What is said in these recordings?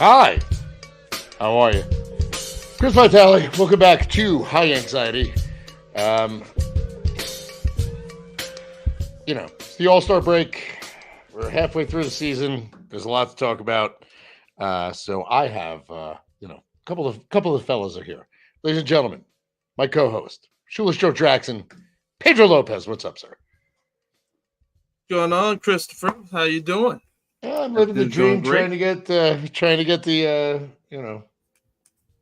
Hi, how are you? Chris Vitale, welcome back to High Yanxiety. It's the All-Star break. We're halfway through the season. There's a lot to talk about. So I have, a couple of fellas are here. Ladies and gentlemen, my co-host, Shoeless Joe Jackson, Pedro Lopez. What's up, sir? What's going on, Christopher? How you doing? I'm living the dream, trying to get the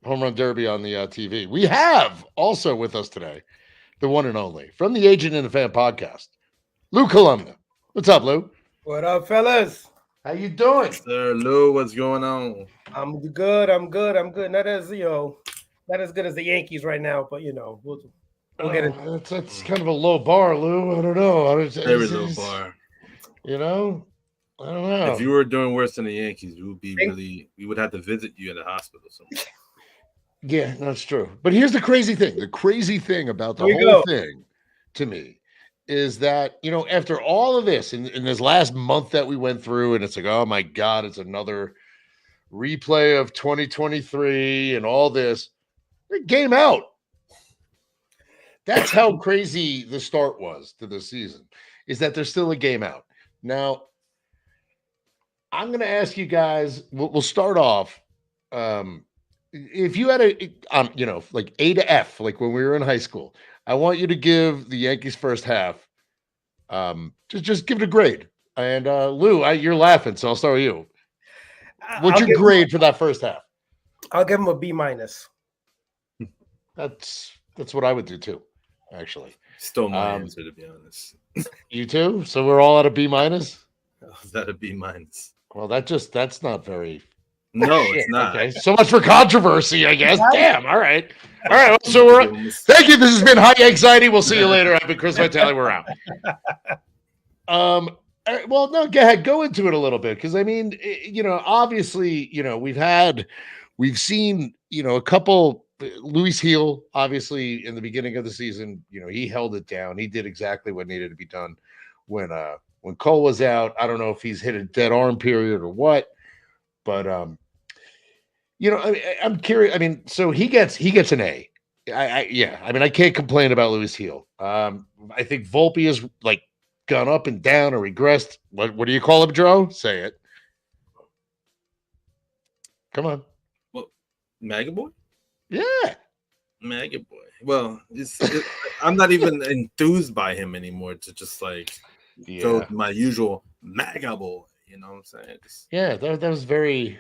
home run derby on the TV. We have also with us today the one and only from the Agent and the Fan podcast, Lou Columna. What's up, Lou? What up, fellas? How you doing? Sir Lou, what's going on? I'm good. Not as not as good as the Yankees right now, but we'll get it. That's kind of a low bar, Lou. I don't know. Very low bar. I don't know. If you were doing worse than the Yankees, we would have to visit you in the hospital somewhere. Yeah, that's true. But here's the crazy thing. The crazy thing about the whole thing to me is that, after all of this, in this last month that we went through, and it's like, oh my God, it's another replay of 2023 and all this, game out. That's how crazy the start was to the season, is that there's still a game out. Now, I'm going to ask you guys, we'll start off. If you had like A to F, like when we were in high school, I want you to give the Yankees first half. Just give it a grade. And Lou, you're laughing, so I'll start with you. What's your grade for that first half? I'll give him a B minus. That's what I would do too, actually. Still my answer, to be honest. You too? So we're all at a B minus? Is that a B minus? Well, that's not very. No, it's not. Okay, so much for controversy, I guess. Damn. All right. So thank you. This has been High Anxiety. We'll see you later. I've been Chris Vitale. We're out. Well, no, go ahead. Go into it a little bit, because I mean, obviously, we've seen, a couple. Luis Heel, obviously, in the beginning of the season, he held it down. He did exactly what needed to be done when Cole was out. I don't know if he's hit a dead arm period or what. But I'm curious. I mean, so he gets an A. I can't complain about Luis Heel. I think Volpe has like gone up and down or regressed. What do you call him, Joe? Say it. Come on. Well, Mega Boy? Yeah. Mega Boy. Well, I'm not even enthused by him anymore to just go my usual Mega Boy. You know what I'm saying? That was very.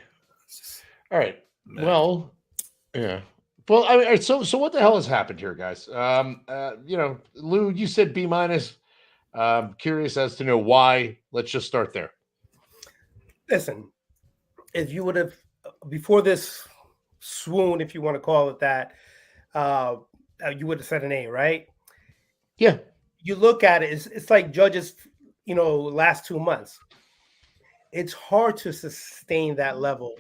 All right. Well, yeah. Well, I mean, so what the hell has happened here, guys? Lou, you said B minus. Curious as to know why. Let's just start there. Listen, if you would have before this swoon, if you want to call it that, you would have said an A, right? Yeah. You look at it; it's like Judge's, last 2 months. It's hard to sustain that level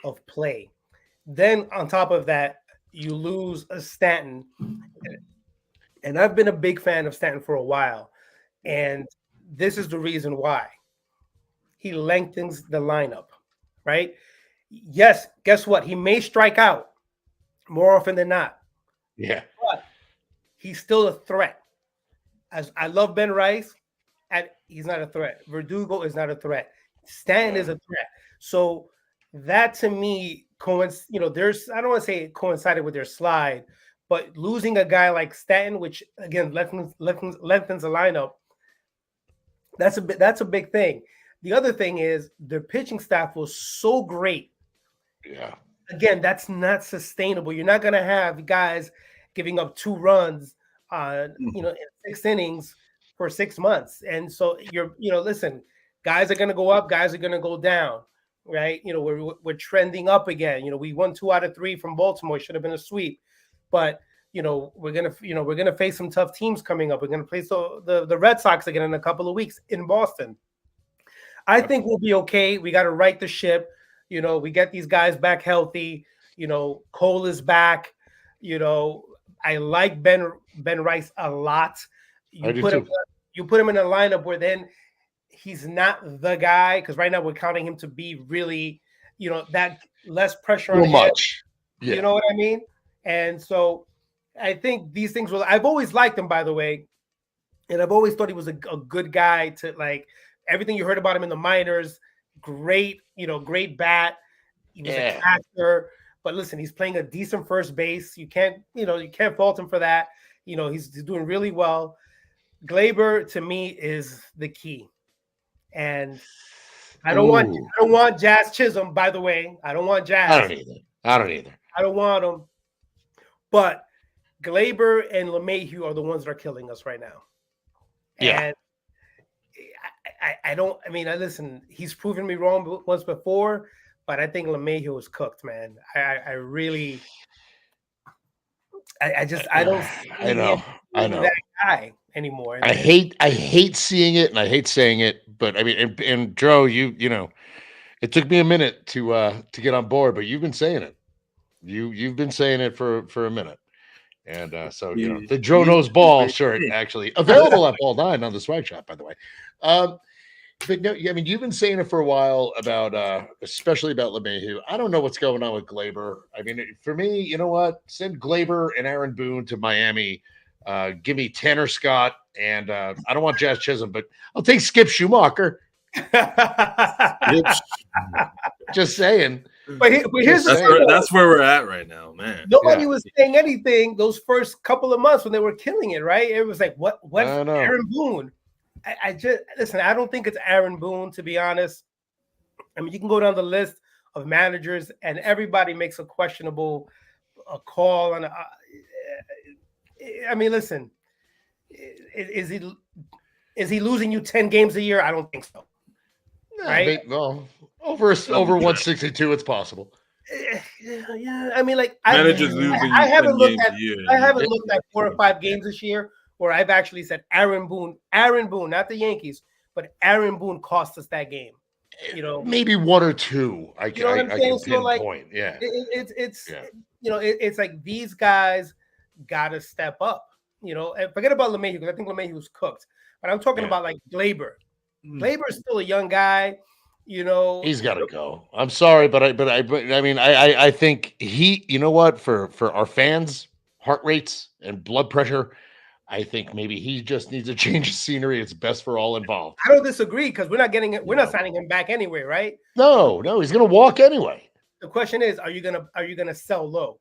of play. Then on top of that, you lose a Stanton. And I've been a big fan of Stanton for a while. And this is the reason why. He lengthens the lineup, right? Yes, guess what? He may strike out more often than not. Yeah. But he's still a threat. As I love Ben Rice, he's not a threat. Verdugo is not a threat. Stanton is a threat. So that to me, there's, I don't want to say it coincided with their slide, but losing a guy like Stanton, which again lengthens the lineup, that's a big thing. The other thing is their pitching staff was so great. Yeah. Again, that's not sustainable. You're not gonna have guys giving up 2 runs in 6 innings for 6 months. And so listen. Guys are going to go up. Guys are going to go down, right? We're trending up again. We won 2 out of 3 from Baltimore. It should have been a sweep, but we're gonna face some tough teams coming up. We're gonna face the Red Sox again in a couple of weeks in Boston. I think we'll be okay. We got to right the ship. We get these guys back healthy. Cole is back. I like Ben Rice a lot. You put him in a lineup where then he's not the guy, because right now we're counting him to be really that less pressure So on him. much. You know what I mean? And so I think these things I've always liked him, by the way. And I've always thought he was a good guy to like everything you heard about him in the minors. Great, great bat. He was a catcher. But listen, he's playing a decent first base. You can't fault him for that. He's doing really well. Gleyber to me is the key. And I don't want Jazz Chisholm, by the way. I don't want Jazz. I don't either. I don't want him. But Gleyber and LeMahieu are the ones that are killing us right now. Yeah. And listen, he's proven me wrong once before, but I think LeMahieu is cooked, man. I don't know that guy anymore. I hate seeing it and I hate saying it, but I mean, and Dro, it took me a minute to get on board, but you've been saying it. You've been saying it for a minute. And so the Dro Knows Ball shirt actually available at Ball 9 on the swag shop, by the way. But no, I mean, you've been saying it for a while about, especially about LeMahieu. I don't know what's going on with Gleyber. I mean, for me, you know what? Send Gleyber and Aaron Boone to Miami. Give me Tanner Scott, and I don't want Jazz Chisholm, but I'll take Skip Schumacher. Just saying. But here's that's where we're at right now, man. Nobody was saying anything those first couple of months when they were killing it, right? It was like, what's Aaron Boone? I just listen. I don't think it's Aaron Boone, to be honest. I mean, you can go down the list of managers, and everybody makes a questionable call. And I mean, listen, is he losing you 10 games a year? I don't think so. No, right? Over 162, it's possible. Yeah, I mean, like managers losing. I haven't looked at 4 or 5 games this year where I've actually said Aaron Boone, not the Yankees, but Aaron Boone cost us that game. Maybe 1 or 2. I can pinpoint. So like, it's like these guys got to step up. And forget about LeMahieu because I think LeMahieu was cooked. But I'm talking about like Gleyber. Gleyber is still a young guy. He's got to go. I'm sorry, but I mean, I think he. You know what? For our fans' heart rates and blood pressure, I think maybe he just needs a change of scenery. It's best for all involved. I don't disagree because we're not getting it. We're not signing him back anyway, right? No, he's gonna walk anyway. The question is, are you gonna sell low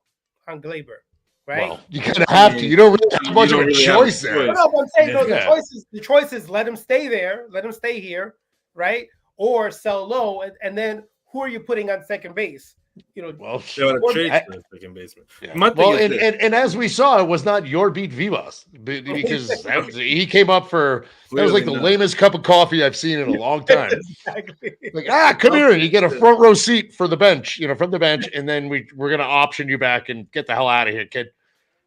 on Gleyber? Right? Well, you kind of have to. You don't really have much of a choice there. No, I'm saying the choice is let him stay there, let him stay here, right? Or sell low, and then who are you putting on second base? Second baseman. Yeah. Well, and as we saw, it was not your beat Vivas because he came up for that was like the lamest cup of coffee I've seen in a long time. Exactly. Like come here and you get a front row seat for the bench, from the bench, and then we're gonna option you back and get the hell out of here, kid.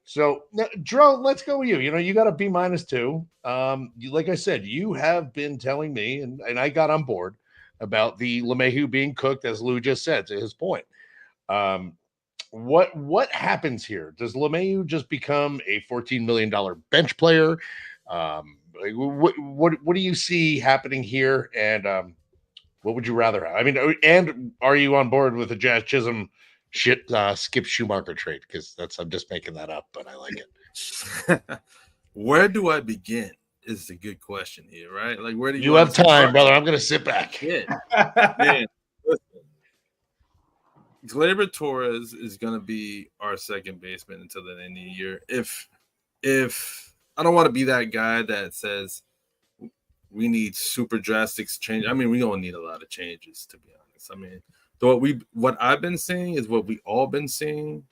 So, Dro, let's go with you. You got a B-2. Like I said, you have been telling me, and I got on board about the LeMahieu being cooked, as Lou just said, to his point. What happens here? Does LeMahieu just become a $14 million bench player? What do you see happening here? And what would you rather have? I mean, and are you on board with the Jazz Chisholm Skip Schumacher trade? Because I'm just making that up, but I like it. Where do I begin? Is a good question here, right? Like, where do you have time, brother? I'm gonna sit back. Yeah. Man, listen. Gleyber Torres is gonna be our second baseman until the end of the year. If I don't want to be that guy that says we need super drastic change. I mean, we don't need a lot of changes, to be honest. I mean, what I've been seeing is what we all been seeing,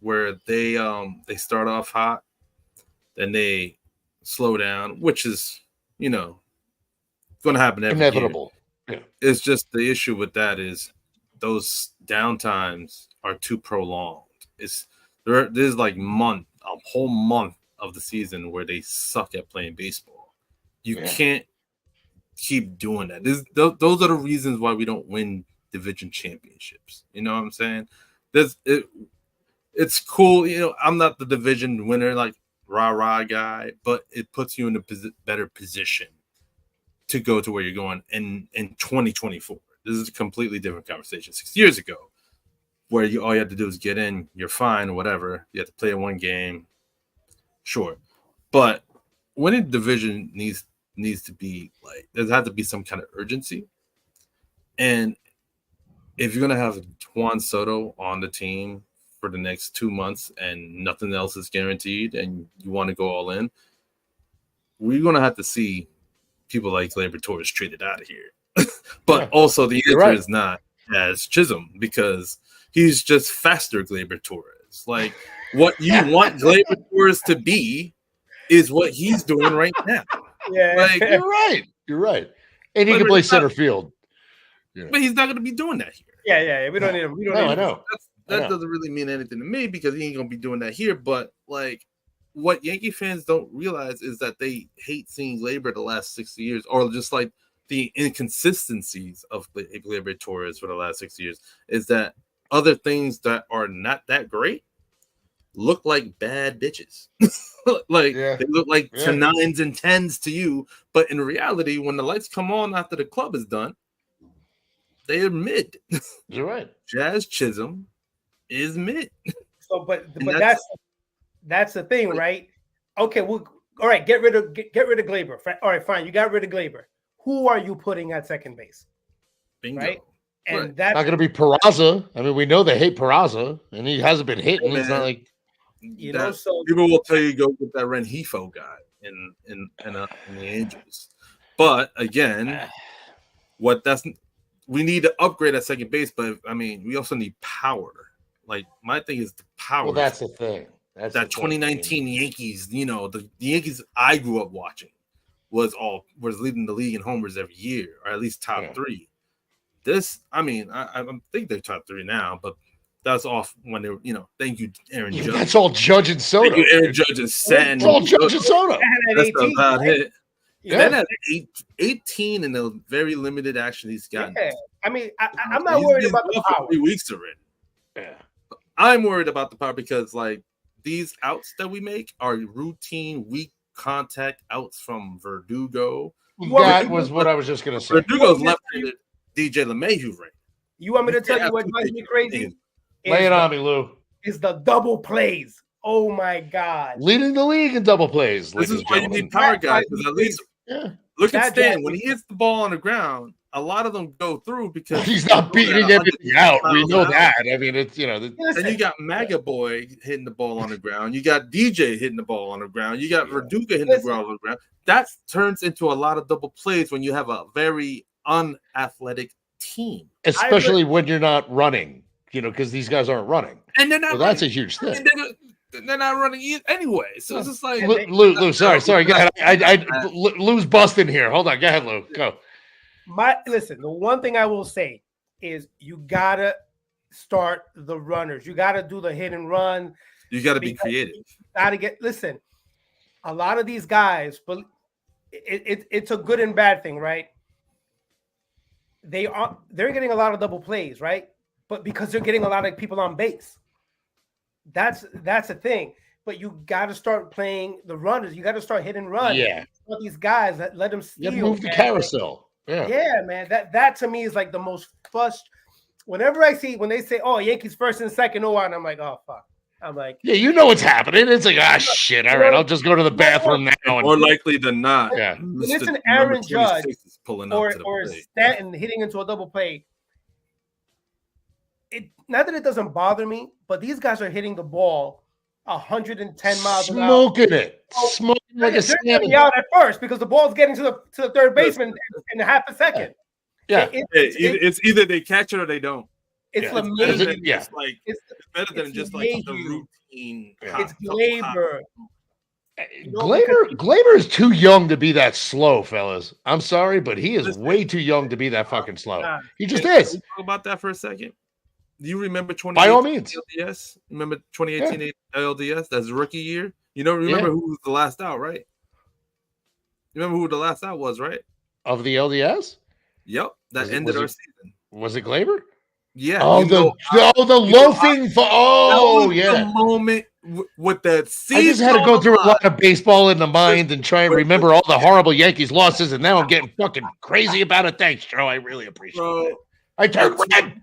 where they start off hot, then they slow down, which is going to happen every inevitable. Year. Yeah. It's just the issue with that is those downtimes are too prolonged. There's like a whole month of the season where they suck at playing baseball. You can't keep doing that. Those are the reasons why we don't win division championships. You know what I'm saying? It's cool. I'm not the division winner, like rah guy, but it puts you in a better position to go to where you're going in 2024. This is a completely different conversation 6 years ago, where all you have to do is get in, you're fine, whatever. You have to play one game, sure. But winning division needs to be like, there has to be some kind of urgency. And if you're gonna have Juan Soto on the team for the next 2 months and nothing else is guaranteed, and you want to go all in, we're gonna have to see people like Gleyber Torres traded out of here. But also the answer is not as Chisholm, because he's just faster Gleyber Torres. Like, what you want Gleyber Torres to be is what he's doing right now. Yeah, like, you're right. And he can play center field. Yeah. But he's not going to be doing that here. Yeah. We don't need him. We don't need him. I know. That doesn't really mean anything to me, because he ain't going to be doing that here. But, like, what Yankee fans don't realize is that they hate seeing Gleyber the last 60 years, or just like the inconsistencies of Gleyber Torres for the last 6 years, is that other things that are not that great look like bad bitches. They look like 9s and 10s to you, but in reality, when the lights come on after the club is done, they are mid. You're right. Jazz Chisholm is mid. So, but that's the thing, right? Okay, well, all right. Get rid of Gleyber. All right, fine. You got rid of Gleyber. Who are you putting at second base? Bingo. Right? And that's not going to be Peraza. I mean, we know they hate Peraza, and he hasn't been hitting. He's not like, so people will tell you go with that Rengifo guy in the Angels. But again, we need to upgrade at second base. But I mean, we also need power. Like, my thing is the power. Well, that's the thing. That's that 2019 Yankees. The Yankees I grew up watching was leading the league in homers every year, or at least top 3. This, I mean, I think they're top 3 now, but that's off when they were, thank you, Aaron Judge. That's all Judge and Soto. Thank you, Aaron Judge and Satin. It's all Judge and Soto. That's about it. That had 18 in the very limited action he's gotten. Yeah. I mean, I'm not worried about the power. 3 weeks already. Yeah. I'm worried about the power because, like, these outs that we make are routine, weak contact outs from Verdugo. That was what I was just going to say. Verdugo's left-handed DJ LeMahieu right. You want me to tell you what drives me crazy? Lay it on me, Lou. Is the double plays. Oh, my God. Leading the league in double plays. This is why you need power guys, because at least look at Stan. When he hits the ball on the ground, a lot of them go through because he's not beating everything out. We know that. I mean, it's, and you got Maga Boy hitting the ball on the ground. You got DJ hitting the ball on the ground. You got Verdugo hitting the ball on the ground. That turns into a lot of double plays when you have a very unathletic team, especially when you're not running. Because these guys aren't running, and they're not. So that's a huge thing. They're not running anyway. So it's just like Lou. Sorry. Go ahead. Lou's busting here. Hold on. Go ahead, Lou. Go. Listen. The one thing I will say is you gotta start the runners. You gotta do the hit and run. You gotta be creative. Listen. A lot of these guys, but it's a good and bad thing, right? They're getting a lot of double plays, right? But because they're getting a lot of people on base. That's a thing. But you got to start playing the runners. You got to start hit and run. Yeah. All these guys that let them steal. You move the carousel. Yeah, man. That to me is like the most whenever I see when they say, "Oh, Yankees first and second," and I'm like, "Oh fuck." I'm like, yeah, what's happening. It's like, shit. All right, I'll just go to the bathroom now. More likely than not. Yeah. Listen, Aaron Judge or Stanton hitting into a double play. Not that it doesn't bother me, but these guys are hitting the ball 110 miles an hour. Smoking like a salmon. Out at first because the ball's getting to the third baseman in a half a second. Yeah, it's either they catch it or they don't. It's amazing. It's better than just like the routine. It's Gleyber. Gleyber is too young to be that slow, fellas. I'm sorry, but he is way too young to be that fucking slow. He just is. Can we talk about that for a second? Do you remember 2018 by all means LDS? Remember 2018 LDS? That's rookie year. Remember who was the last out, right? You remember who the last out was, right? Of the LDS? Yep, that ended our season. Was it Gleyber? Yeah. Oh, the loafing. The moment with that season. I just had to go through a lot of baseball in the mind and try and remember all the horrible Yankees losses, and now I'm getting fucking crazy about it. Thanks, Joe. I really appreciate it. I turned red.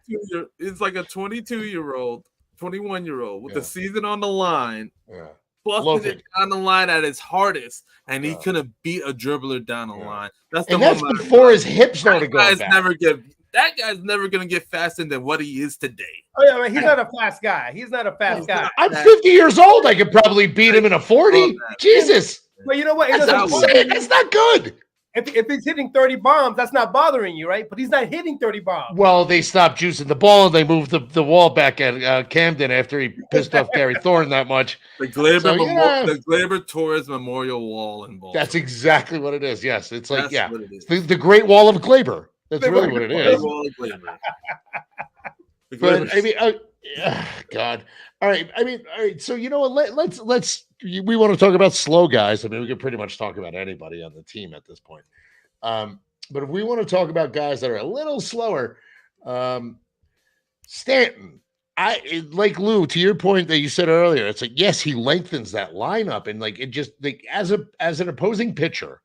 It's like a 22-year-old, 21-year-old with Yeah. the season on the line, Yeah. busting it down the line at his hardest, and he Yeah. couldn't beat a dribbler down the line. That's the And that's moment before his hips started going back. That guy's never gonna get faster than what he is today. Oh yeah, I mean, he's not a fast guy. He's not a fast guy. I'm 50 years old. I could probably beat him in a 40. Jesus. But you know what? That's not good. If he's hitting 30 bombs, that's not bothering you, right? But he's not hitting 30 bombs. Well, they stopped juicing the ball and they moved the wall back at Camden after he pissed off Gary Thorne that much. The Glaber Torres Memorial Wall in Baltimore. That's exactly what it is. Yes, it's like what it is. the Great Wall of Glaber. That's really what it is. But I mean, God. All right. I mean, all right. So you know what? Let's. We want to talk about slow guys. I mean, we can pretty much talk about anybody on the team at this point. But if we want to talk about guys that are a little slower, Stanton. Like Lou, to your point that you said earlier, it's like yes, he lengthens that lineup, and like it just like as an opposing pitcher,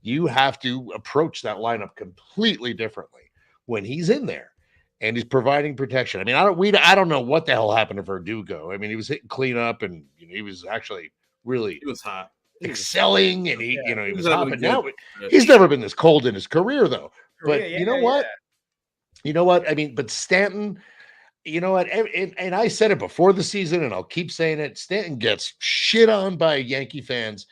you have to approach that lineup completely differently when he's in there. And he's providing protection. I mean, I don't know what the hell happened to Verdugo. I mean, he was hitting cleanup, and he was actually really he was hot, excelling, and he was hot. But now he's never been this cold in his career, though. But you know what? You know what? I mean, but Stanton, you know what? And I said it before the season, and I'll keep saying it. Stanton gets shit on by Yankee fans,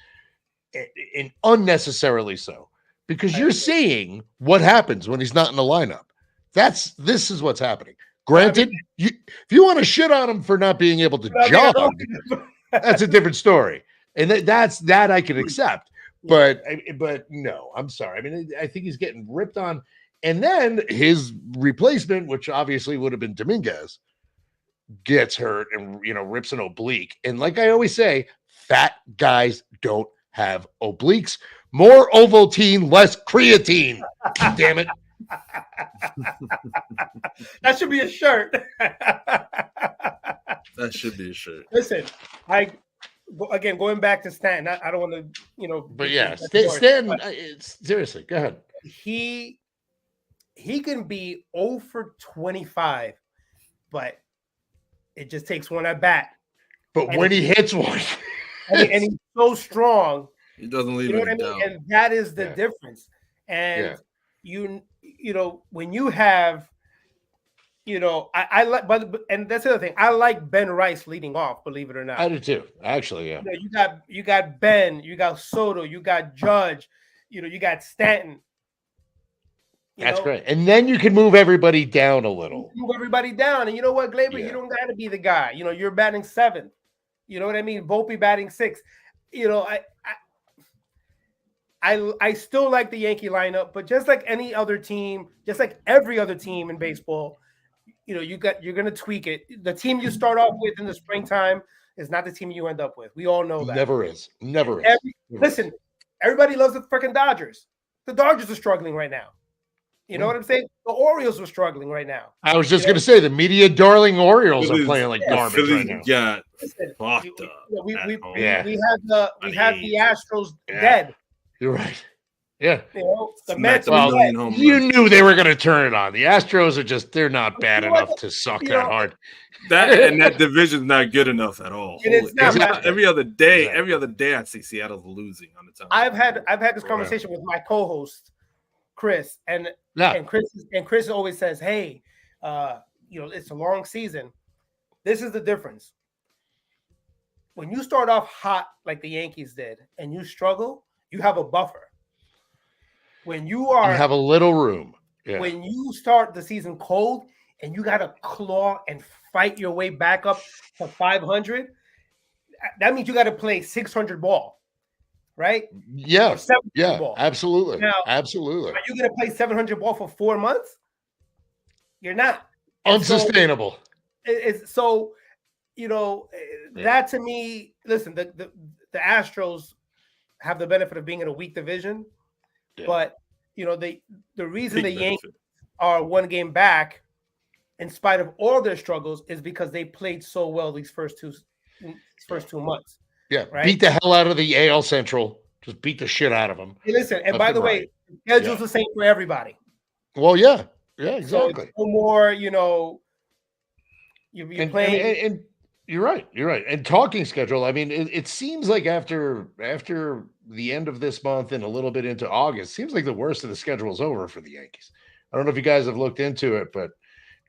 and unnecessarily so, because you're seeing what happens when he's not in the lineup. This is what's happening. Granted, if you want to shit on him for not being able to jog, that's a different story, and that I can accept. But no, I'm sorry. I mean, I think he's getting ripped on, and then his replacement, which obviously would have been Dominguez, gets hurt and rips an oblique. And like I always say, fat guys don't have obliques. More Ovaltine, less creatine. Damn it. That should be a shirt. That should be a shirt. Listen, again going back to Stanton. I don't want to, But yeah, Stanton. Seriously, go ahead. He can be 0 for 25, but it just takes one at bat. But when he hits one, and he's so strong, he doesn't leave. You know what I mean? And that is the difference. And when you have, I like, and that's the other thing. I like Ben Rice leading off. Believe it or not, I do too. Actually, yeah. You got Ben, you got Soto, you got Judge, you got Stanton. That's great. And then you can move everybody down a little. Move everybody down, and you know what, Glaber, you don't got to be the guy. You're batting 7th. You know what I mean? Volpe batting 6th. I still like the Yankee lineup, but just like any other team, just like every other team in baseball, you're going to tweak it. The team you start off with in the springtime is not the team you end up with. We all know that. Never is. Listen, everybody loves the freaking Dodgers. The Dodgers are struggling right now. You know what I'm saying? The Orioles are struggling right now. I was just going to say the media darling Orioles are playing like garbage right now. Yeah, we have the Astros dead. You're right. Yeah. The Mets. You knew they were going to turn it on. The Astros are they're not bad enough to suck that hard. That division's not good enough at all. Exactly. Every other day I see Seattle's losing on the time. I've had this conversation with my co-host Chris, and Chris always says, "Hey, it's a long season. This is the difference. When you start off hot like the Yankees did, and you struggle, you have a buffer. When you have a little room. Yeah. When you start the season cold and you got to claw and fight your way back up to 500, that means you got to play 600 ball." Right? Yeah. Ball. Absolutely. Now, absolutely. Are you going to play 700 ball for 4 months? You're not. Unsustainable. That to me, listen, the Astros have the benefit of being in a weak division, but the reason the Yankees are 1 game back in spite of all their struggles is because they played so well these first two months. Yeah, right? Beat the hell out of the AL Central. Just beat the shit out of them. Hey, listen, and by the way, the schedule's the same for everybody. Well, yeah. Yeah, So exactly. it's no more, you're playing. And you're right. You're right. And talking schedule. I mean, it seems like after the end of this month and a little bit into August, seems like the worst of the schedule is over for the Yankees. I don't know if you guys have looked into it, but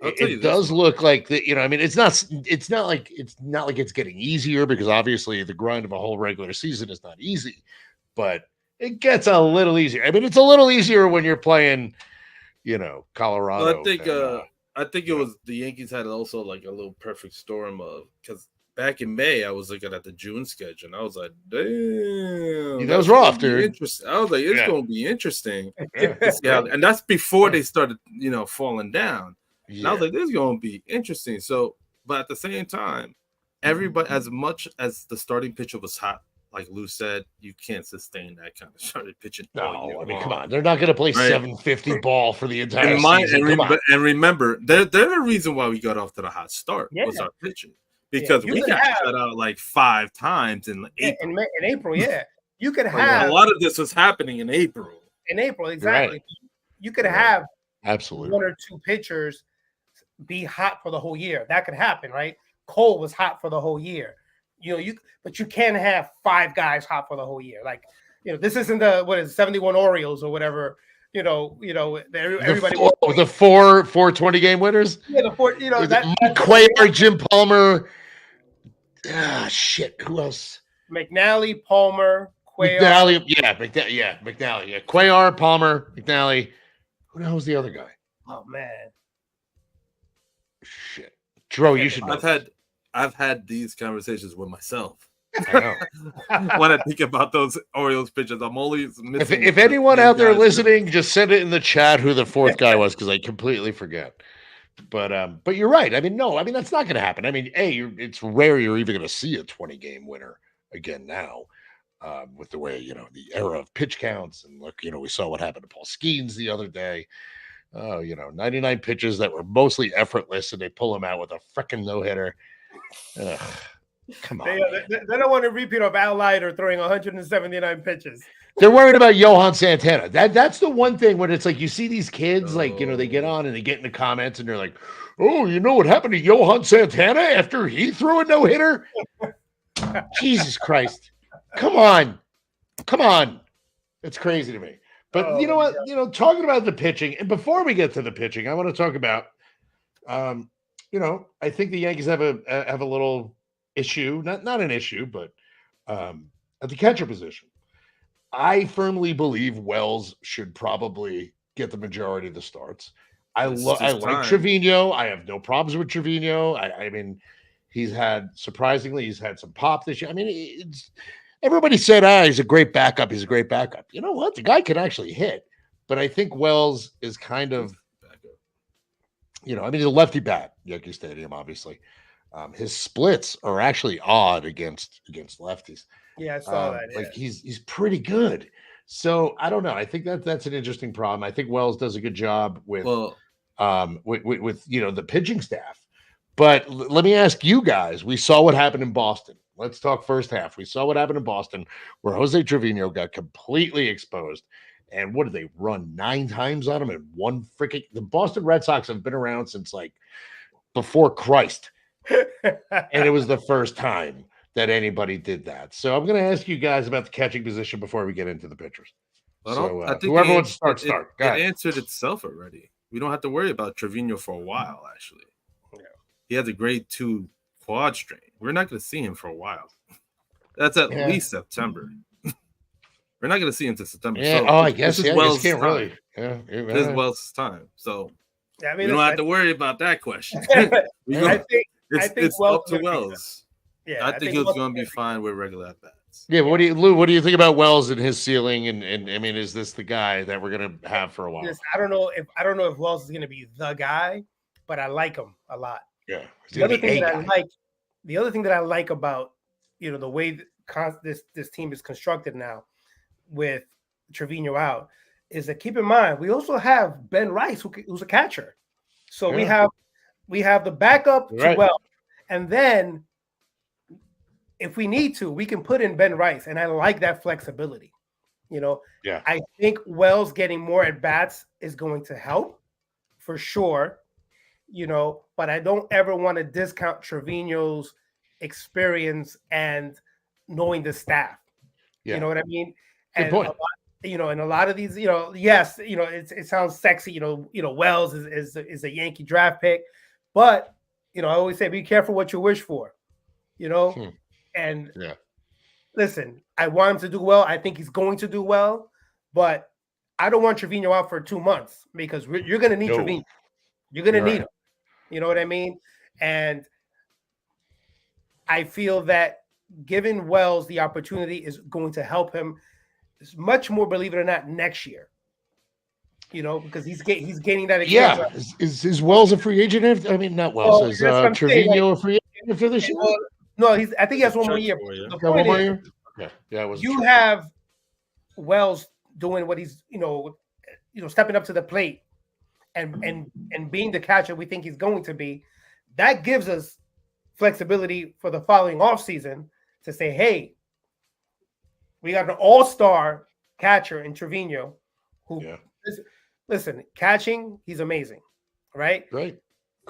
I'll tell you it this does much. look like that. I mean, it's not like it's getting easier because obviously the grind of a whole regular season is not easy, but it gets a little easier. I mean, it's a little easier when you're playing, Well, Colorado and I think it was the Yankees had also like a little perfect storm of because back in May I was looking at the June schedule and I was like, damn, that was that's gonna rough, be dude. interesting. I was like, it's Yeah. gonna be interesting Yeah. to see how, and that's before they started, falling down. And I was Yeah. like, this is gonna be interesting. So, but at the same time, everybody, as much as the starting pitcher was hot, like Lou said, you can't sustain that kind of starting pitching all year No, I mean, come long, on. They're not going to play right? 750 ball for the And entire season. Come on. remember, they're the reason why we got off to the hot start Yeah. was our pitching because you we could got have- shut out like 5 times in April. in April, yeah. You could A have lot of this was happening in April. in April, exactly. Right. You could Right. have Absolutely. one or two pitchers be hot for the whole year. That could happen, right? Cole was hot for the whole year. But you can't have 5 guys hot for the whole year. Like, this isn't the 71 Orioles or whatever. Everybody The 420 game winners. Yeah, the 4. Mike Cuellar, Jim Palmer. Shit. Who else? McNally, Palmer, Cuellar. McNally. Yeah, McNally. Yeah, Cuellar, Palmer, McNally. Who the hell was the other guy? Oh man. Shit. Dro, you should know. I've had these conversations with myself. I know. When I think about those Orioles pitchers, I'm always missing. If anyone out there guys. listening, just send it in the chat who the 4th guy was because I completely forget. But you're right. I mean, no, that's not going to happen. I mean, it's rare you're even going to see a 20 game winner again now, with the way the era of pitch counts and look, we saw what happened to Paul Skeens the other day. 99 pitches that were mostly effortless, and they pull them out with a freaking no hitter. Come on. They don't want to repeat of Al Leiter throwing 179 pitches. They're worried about Johan Santana. That's the one thing when it's like you see these kids, like, they get on and they get in the comments and they're like, oh, you know what happened to Johan Santana after he threw a no-hitter? Jesus Christ. Come on. It's crazy to me. But you know what? Talking about the pitching, and before we get to the pitching, I want to talk about, I think the Yankees have a little issue, not an issue, but at the catcher position. I firmly believe Wells should probably get the majority of the starts. I like Trevino. I have no problems with Trevino. I mean, he's had some pop this year. I mean, everybody said, he's a great backup. He's a great backup. You know what? The guy can actually hit. But I think Wells is kind of, he's a lefty bat, Yankee Stadium, obviously. His splits are actually odd against lefties. Yeah, I saw that. Yeah. Like he's pretty good. So I don't know. I think that's an interesting problem. I think Wells does a good job with the pitching staff. But let me ask you guys. We saw what happened in Boston. Let's talk first half. We saw what happened in Boston, where Jose Trevino got completely exposed. And what did they run 9 times on him? And the Boston Red Sox have been around since like before Christ. And it was the first time that anybody did that. So I'm going to ask you guys about the catching position before we get into the pitchers. I think whoever wants to start. It answered itself already. We don't have to worry about Trevino for a while, actually. Yeah. He has a grade 2 quad strain. We're not going to see him for a while. That's at least September. We're not going to see him until September. Yeah. So I guess. This is Wells' time. Really. Yeah. This is Wells' time. So we don't have to worry about that question. It's up to Wells. Yeah, I think he's going to be fine with regular at-bats. Yeah, what do you think about Wells and his ceiling? And I mean, is this the guy that we're going to have for a while? I don't know if Wells is going to be the guy, but I like him a lot. Yeah. The other thing that I like about the way this team is constructed now, with Trevino out, is that keep in mind we also have Ben Rice who's a catcher, so we have the backup to Wells, and then if we need to, we can put in Ben Rice, and I like that flexibility. I think Wells getting more at bats is going to help for sure, but I don't ever want to discount Trevino's experience and knowing the staff. Yeah. You know what I mean? Good And point. and a lot of these, yes, it sounds sexy. Wells is a Yankee draft pick, but I always say be careful what you wish for. And yeah. Listen, I want him to do well. I think he's going to do well, but I don't want Trevino out for 2 months because you're going to need Trevino. You're going to need him. You know what I mean? And I feel that giving Wells the opportunity is going to help him much more, believe it or not, next year. Because he's gaining that experience. Yeah, is Wells a free agent? I mean, not Wells. Is Trevino a free agent for this year? No, I think he has one more year. One more year? Yeah. You have Wells doing what he's, stepping up to the plate and being the catcher we think he's going to be. That gives us flexibility for the following offseason to say, hey, we got an all-star catcher in Trevino who, listen, catching, he's amazing, right? Great.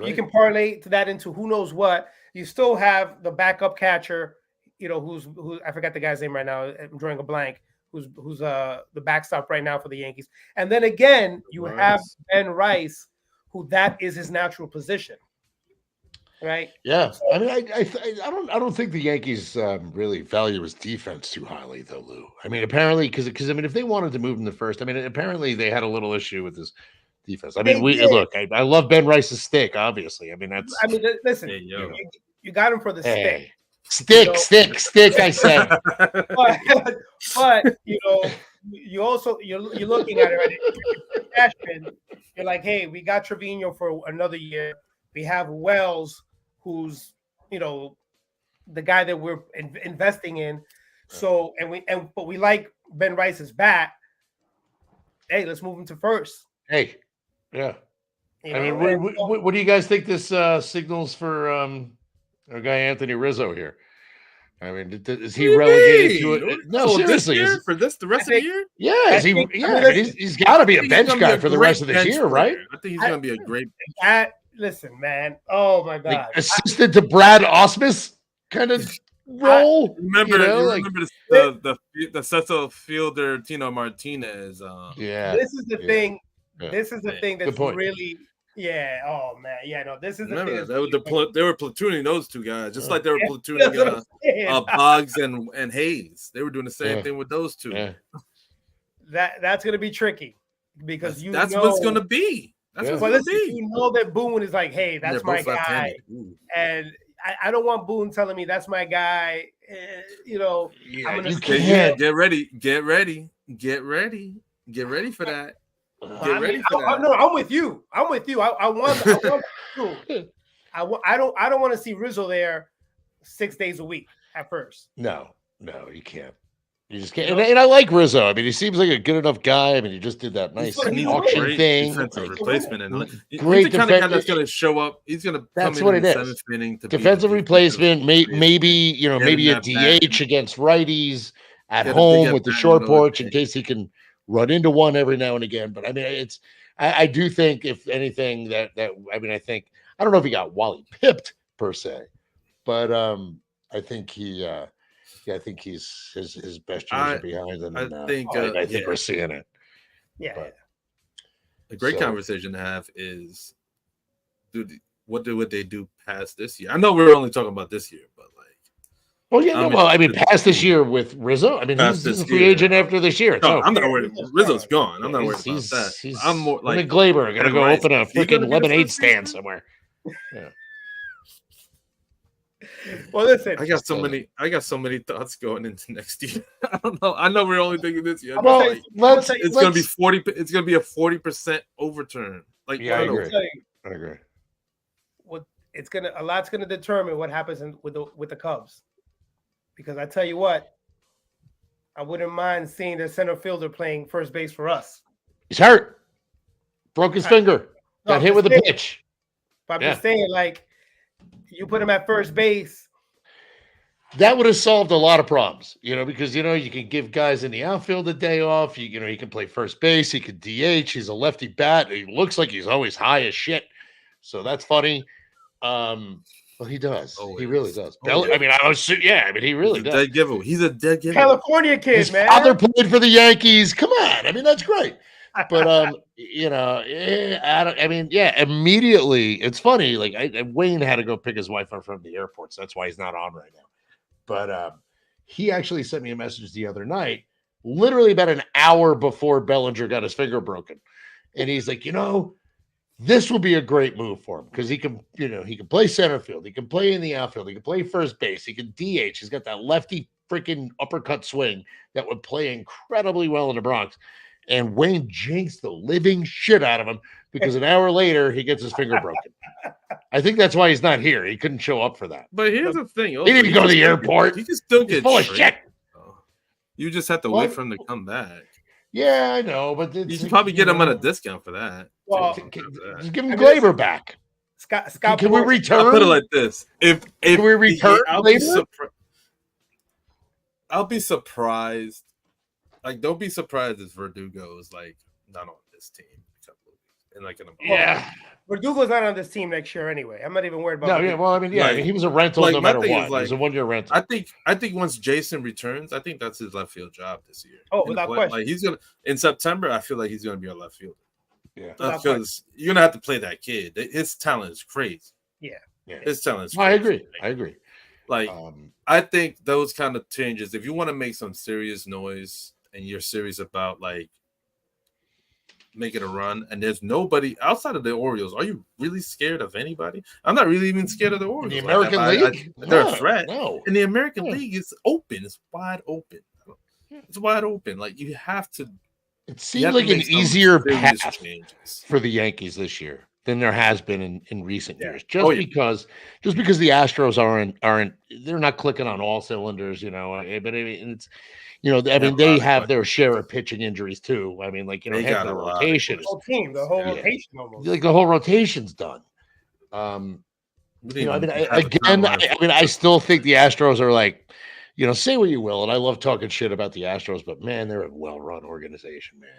You can parlay that into who knows what. You still have the backup catcher, who I forgot the guy's name right now. I'm drawing a blank. Who's the backstop right now for the Yankees? And then again, you have Ben Rice, who that is his natural position, right? Yeah, I mean, I don't think the Yankees really value his defense too highly, though, Lou. I mean, apparently, because I mean, if they wanted to move him to first, I mean, apparently they had a little issue with his defense. I mean, look, I love Ben Rice's stick, obviously. I mean, listen, you got him for the stick. Stick. I said, but you also you're looking at it right. You're like, hey, we got Trevino for another year. We have Wells, who's the guy that we're investing in. So but we like Ben Rice's bat. Hey, let's move him to first. Hey, yeah. I mean, what do you guys think this signals for our guy Anthony Rizzo here? I mean, is he relegated to it? No, seriously, the rest of the year? Yeah, he's got to be a bench guy for the rest of this year, right? I think he's going to be a great. Listen, man. Oh my God, like assistant to Brad Ausmus kind of role. Remember the Cecil Fielder, Tino Martinez. This is the thing. Yeah. This is the thing that's really. Yeah. Oh man. Yeah. No. This is the thing. They were platooning those two guys, just like they were platooning Boggs and Hayes. They were doing the same thing with those two. Yeah. That's going to be tricky because that's what's going to be. That's what's going to be. You know that Boone is like, hey, that's my guy, and I don't want Boone telling me that's my guy. I'm gonna get ready for that. No, I'm with you. I want I don't want to see Rizzo there 6 days a week at first. No, you can't. You just can't. And I like Rizzo. I mean, he seems like a good enough guy. I mean, he just did that nice auction thing. Defensive replacement, and great he's the kind of guy that's going to show up. He's going to come in the seventh inning to defensive replacement. Maybe a DH against righties at home with the short porch in case he can run into one every now and again. But I mean, I do think, if anything, that I mean, I don't know if he got Wally pipped per se, but I think I think he's his best years are behind him. I think we're seeing it. Yeah. But, a great conversation to have is, what would they do past this year? I know we're only talking about this year, but I mean, past this year with Rizzo. I mean, he's a free agent after this year. No, I'm not worried. Rizzo's gone. I'm not worried about that. I'm more like Glaber gonna go open a freaking lemonade stand somewhere. Yeah. Well, listen. I got so many thoughts going into next year. I don't know. I know we're only thinking this year. Well, it's gonna be 40. It's gonna be a 40% overturn. Like, yeah, I agree. A lot's gonna determine what happens with the Cubs, because I tell you what, I wouldn't mind seeing the center fielder playing first base for us. He's hurt. Broke his finger. Got hit with a pitch. But I'm just saying, like, you put him at first base, that would have solved a lot of problems, because you can give guys in the outfield a day off. He can play first base, he could DH. He's a lefty bat. He looks like he's always high as shit, so that's funny. Well, he does. Always. He really does. Always. I mean, he really does. Dead giveaway. He's a dead giveaway. California kid, His man. father played for the Yankees. Come on, I mean that's great. But immediately it's funny. Like Wayne had to go pick his wife up from the airport, so that's why he's not on right now. But he actually sent me a message the other night, literally about an hour before Bellinger got his finger broken, and he's like, this will be a great move for him because he can play center field, he can play in the outfield, he can play first base, he can DH. He's got that lefty freaking uppercut swing that would play incredibly well in the Bronx. And Wayne jinxed the living shit out of him because an hour later he gets his finger broken. I think that's why he's not here. He couldn't show up for that. But here's the thing: he didn't go to the airport. He can still get full of shit. You just have to wait for him to come back. Yeah, I know, but you can probably get him at a discount for that. Well, just give him Glaber back. Scott, can we return? I'll put it like this: if can we return, I'll be surprised. Like, don't be surprised if Verdugo is like not on this team Verdugo's not on this team next year anyway. I'm not even worried about. No, well, I mean, he was a rental no matter what. He was a 1-year rental. I think once Jason returns, I think that's his left field job this year. Oh, without question. Like he's gonna in September. I feel like he's gonna be our left fielder. Yeah, because you're gonna have to play that kid. His talent is crazy. Yeah. His talent is crazy. I agree. Like, I think those kind of changes, if you want to make some serious noise and you're serious about like making a run, and there's nobody outside of the Orioles, are you really scared of anybody? I'm not really even scared of the Orioles. In the American League? They're a threat. No. In the American League, it's open. It's wide open. It's wide open. Like, you have to. It seems like an easier path for the Yankees this year than there has been in recent years. Just because the Astros aren't they're not clicking on all cylinders, But I mean, it's they have their share of pitching injuries too. I mean, like half the rotation, the whole rotation almost. Like the whole rotation's done. I still think the Astros are like. Say what you will, and I love talking shit about the Astros, but man, they're a well-run organization, man.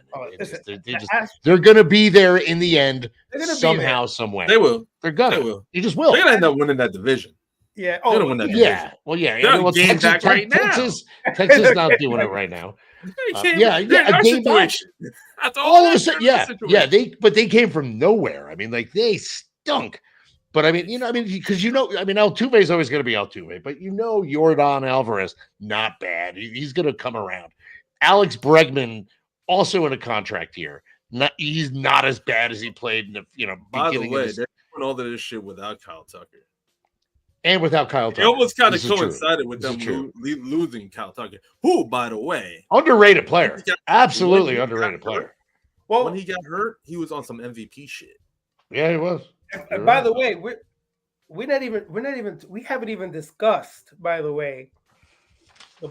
They're going to be there in the end somehow, somewhere. They will. They're gonna. You just will. They're going to end up winning that division. Yeah. They're going to win that division. Well, yeah. They're back right now. Texas not doing it right now. A game back. All of a sudden, yeah. They came from nowhere. I mean, like they stunk. But I mean, because Altuve is always going to be Altuve, but Yordan Alvarez, not bad. He's going to come around. Alex Bregman, also in a contract year. He's not as bad as he played in the By the way, they're doing all of this shit without Kyle Tucker. And without Kyle Tucker. It almost kind of coincided with them losing Kyle Tucker, who, by the way, underrated player. Absolutely underrated player. Well, when he got hurt, he was on some MVP shit. Yeah, he was. And by the way, we haven't even discussed, by the way.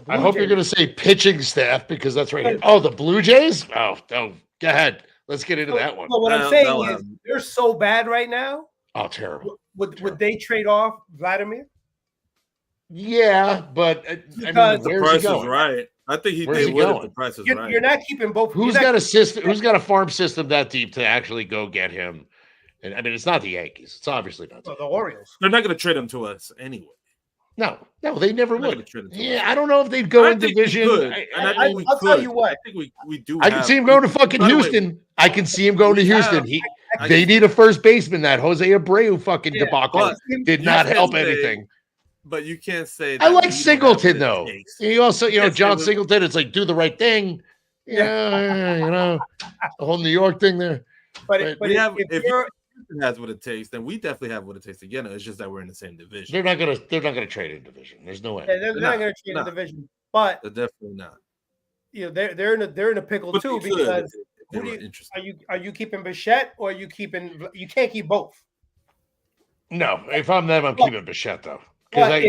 I hope you're going to say pitching staff because that's right here. Oh, the Blue Jays? Oh, go ahead. Let's get into that one. So what I'm saying is they're so bad right now. Oh, terrible. Would they trade off Vladimir? Yeah, but because the price is right. I think they would if the price is right. You're not keeping both. Who's got a system? Who's got a farm system that deep to actually go get him? And I mean, it's not the Yankees. It's obviously not the Orioles. They're not going to trade him to us anyway. No, they never would. I don't know if they'd go in division. I'll tell you what. I think we do. I can see him going to fucking Houston. I can see him going to Houston. They need a first baseman. That Jose Abreu fucking debacle did not help anything. But you can't say. I like Singleton though. You also, John Singleton. It's like do the right thing. The whole New York thing there. But if Houston has what it takes, then we definitely have what it takes to get it. It's just that we're in the same division. They're not gonna trade in division. There's no way. Yeah, they're not gonna trade in division. But they're definitely not. They're in a pickle too because are you keeping Bichette or are you keeping? You can't keep both. No, if I'm them, I'm keeping Bichette though. Because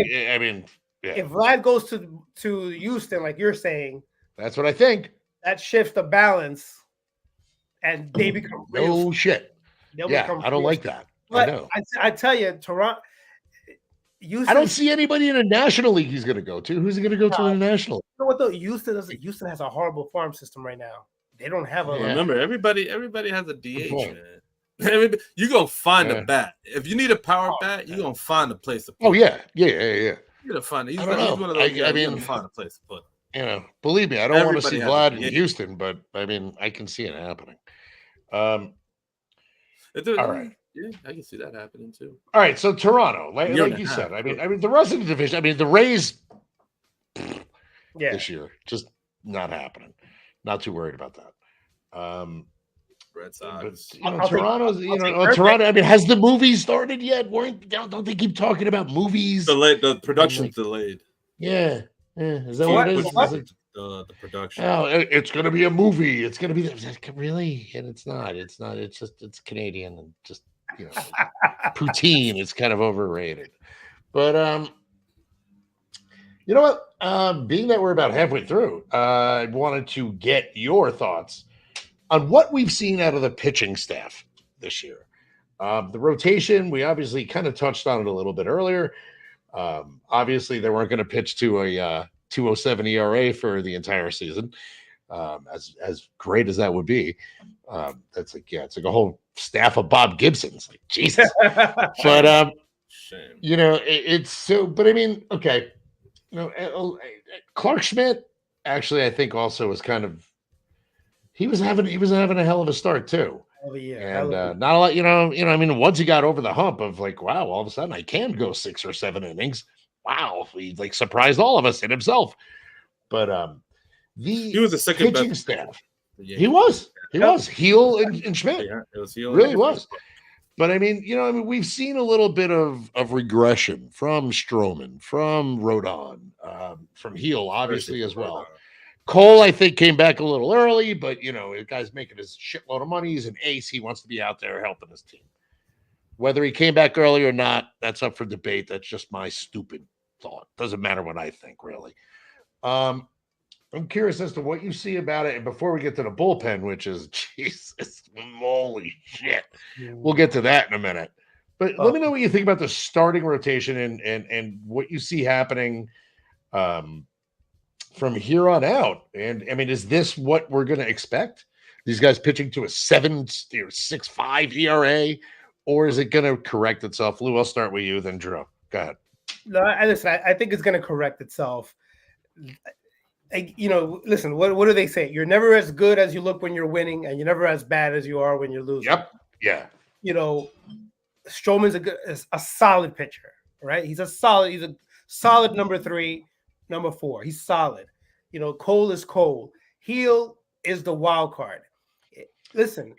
if Vlad goes to Houston, like you're saying, that's what I think. That shifts the balance, and they become shit. I don't like that. But I tell you, Toronto. Houston, I don't see anybody in the National League he's going to go to. Who's he going to go to in the National? You know what though? Houston has a horrible farm system right now. They don't have a. Yeah. Remember, everybody has a DH, man. You gonna find a bat. If you need a power bat, you gonna find a place to put. Oh yeah. You're gonna find it. He's one of those guys. You're gonna find a place to put. Believe me, I don't want to see Vlad in Houston, but I mean, I can see it happening. All right. Yeah, I can see that happening too. All right, so Toronto, like you said, I mean, the rest of the division. I mean, the Rays. This year, just not happening. Not too worried about that. Red Sox. But Toronto's. Toronto. I mean, has the movie started yet? Don't they keep talking about movies? Delayed. The production's delayed. Yeah. Is that what it is? The production. Oh, it's going to be a movie. It's going to be really, and it's not. It's not. It's just it's Canadian and just poutine. It's kind of overrated. But you know what? Being that we're about halfway through, I wanted to get your thoughts on what we've seen out of the pitching staff this year. The rotation, we obviously kind of touched on it a little bit earlier. Obviously, they weren't going to pitch to a 2.07 ERA for the entire season. As great as that would be, it's like a whole staff of Bob Gibsons. Like Jesus, but it's so. But I mean, okay, Clark Schmidt actually, I think also was kind of he was having a hell of a start too. And not a lot, I mean, once he got over the hump of like, wow, all of a sudden I can go 6 or 7 innings. Wow, he like surprised all of us and himself. But he was the second pitching staff. He was Heel and Schmidt. Yeah, it was Heel. Really was. But I mean, we've seen a little bit of regression from Stroman, from Rodon, from Heel, obviously as well. Cole, I think, came back a little early, but the guy's making his shitload of money. He's an ace. He wants to be out there helping his team. Whether he came back early or not, that's up for debate. That's just my stupid thought. Doesn't matter what I think, really. I'm curious as to what you see about it. And before we get to the bullpen, which is Jesus, holy shit, we'll get to that in a minute. But let me know what you think about the starting rotation and what you see happening. From here on out. And I mean, is this what we're going to expect? These guys pitching to a 6.5 ERA, or is it going to correct itself? Lou, I'll start with you, then Drew. Go ahead. No, I think it's going to correct itself. Listen, what do they say? You're never as good as you look when you're winning, and you're never as bad as you are when you're losing. Yep. Yeah. Stroman's a solid pitcher, right? He's a solid number 3. Number 4, he's solid. Cole is Cole. Heel is the wild card. Listen,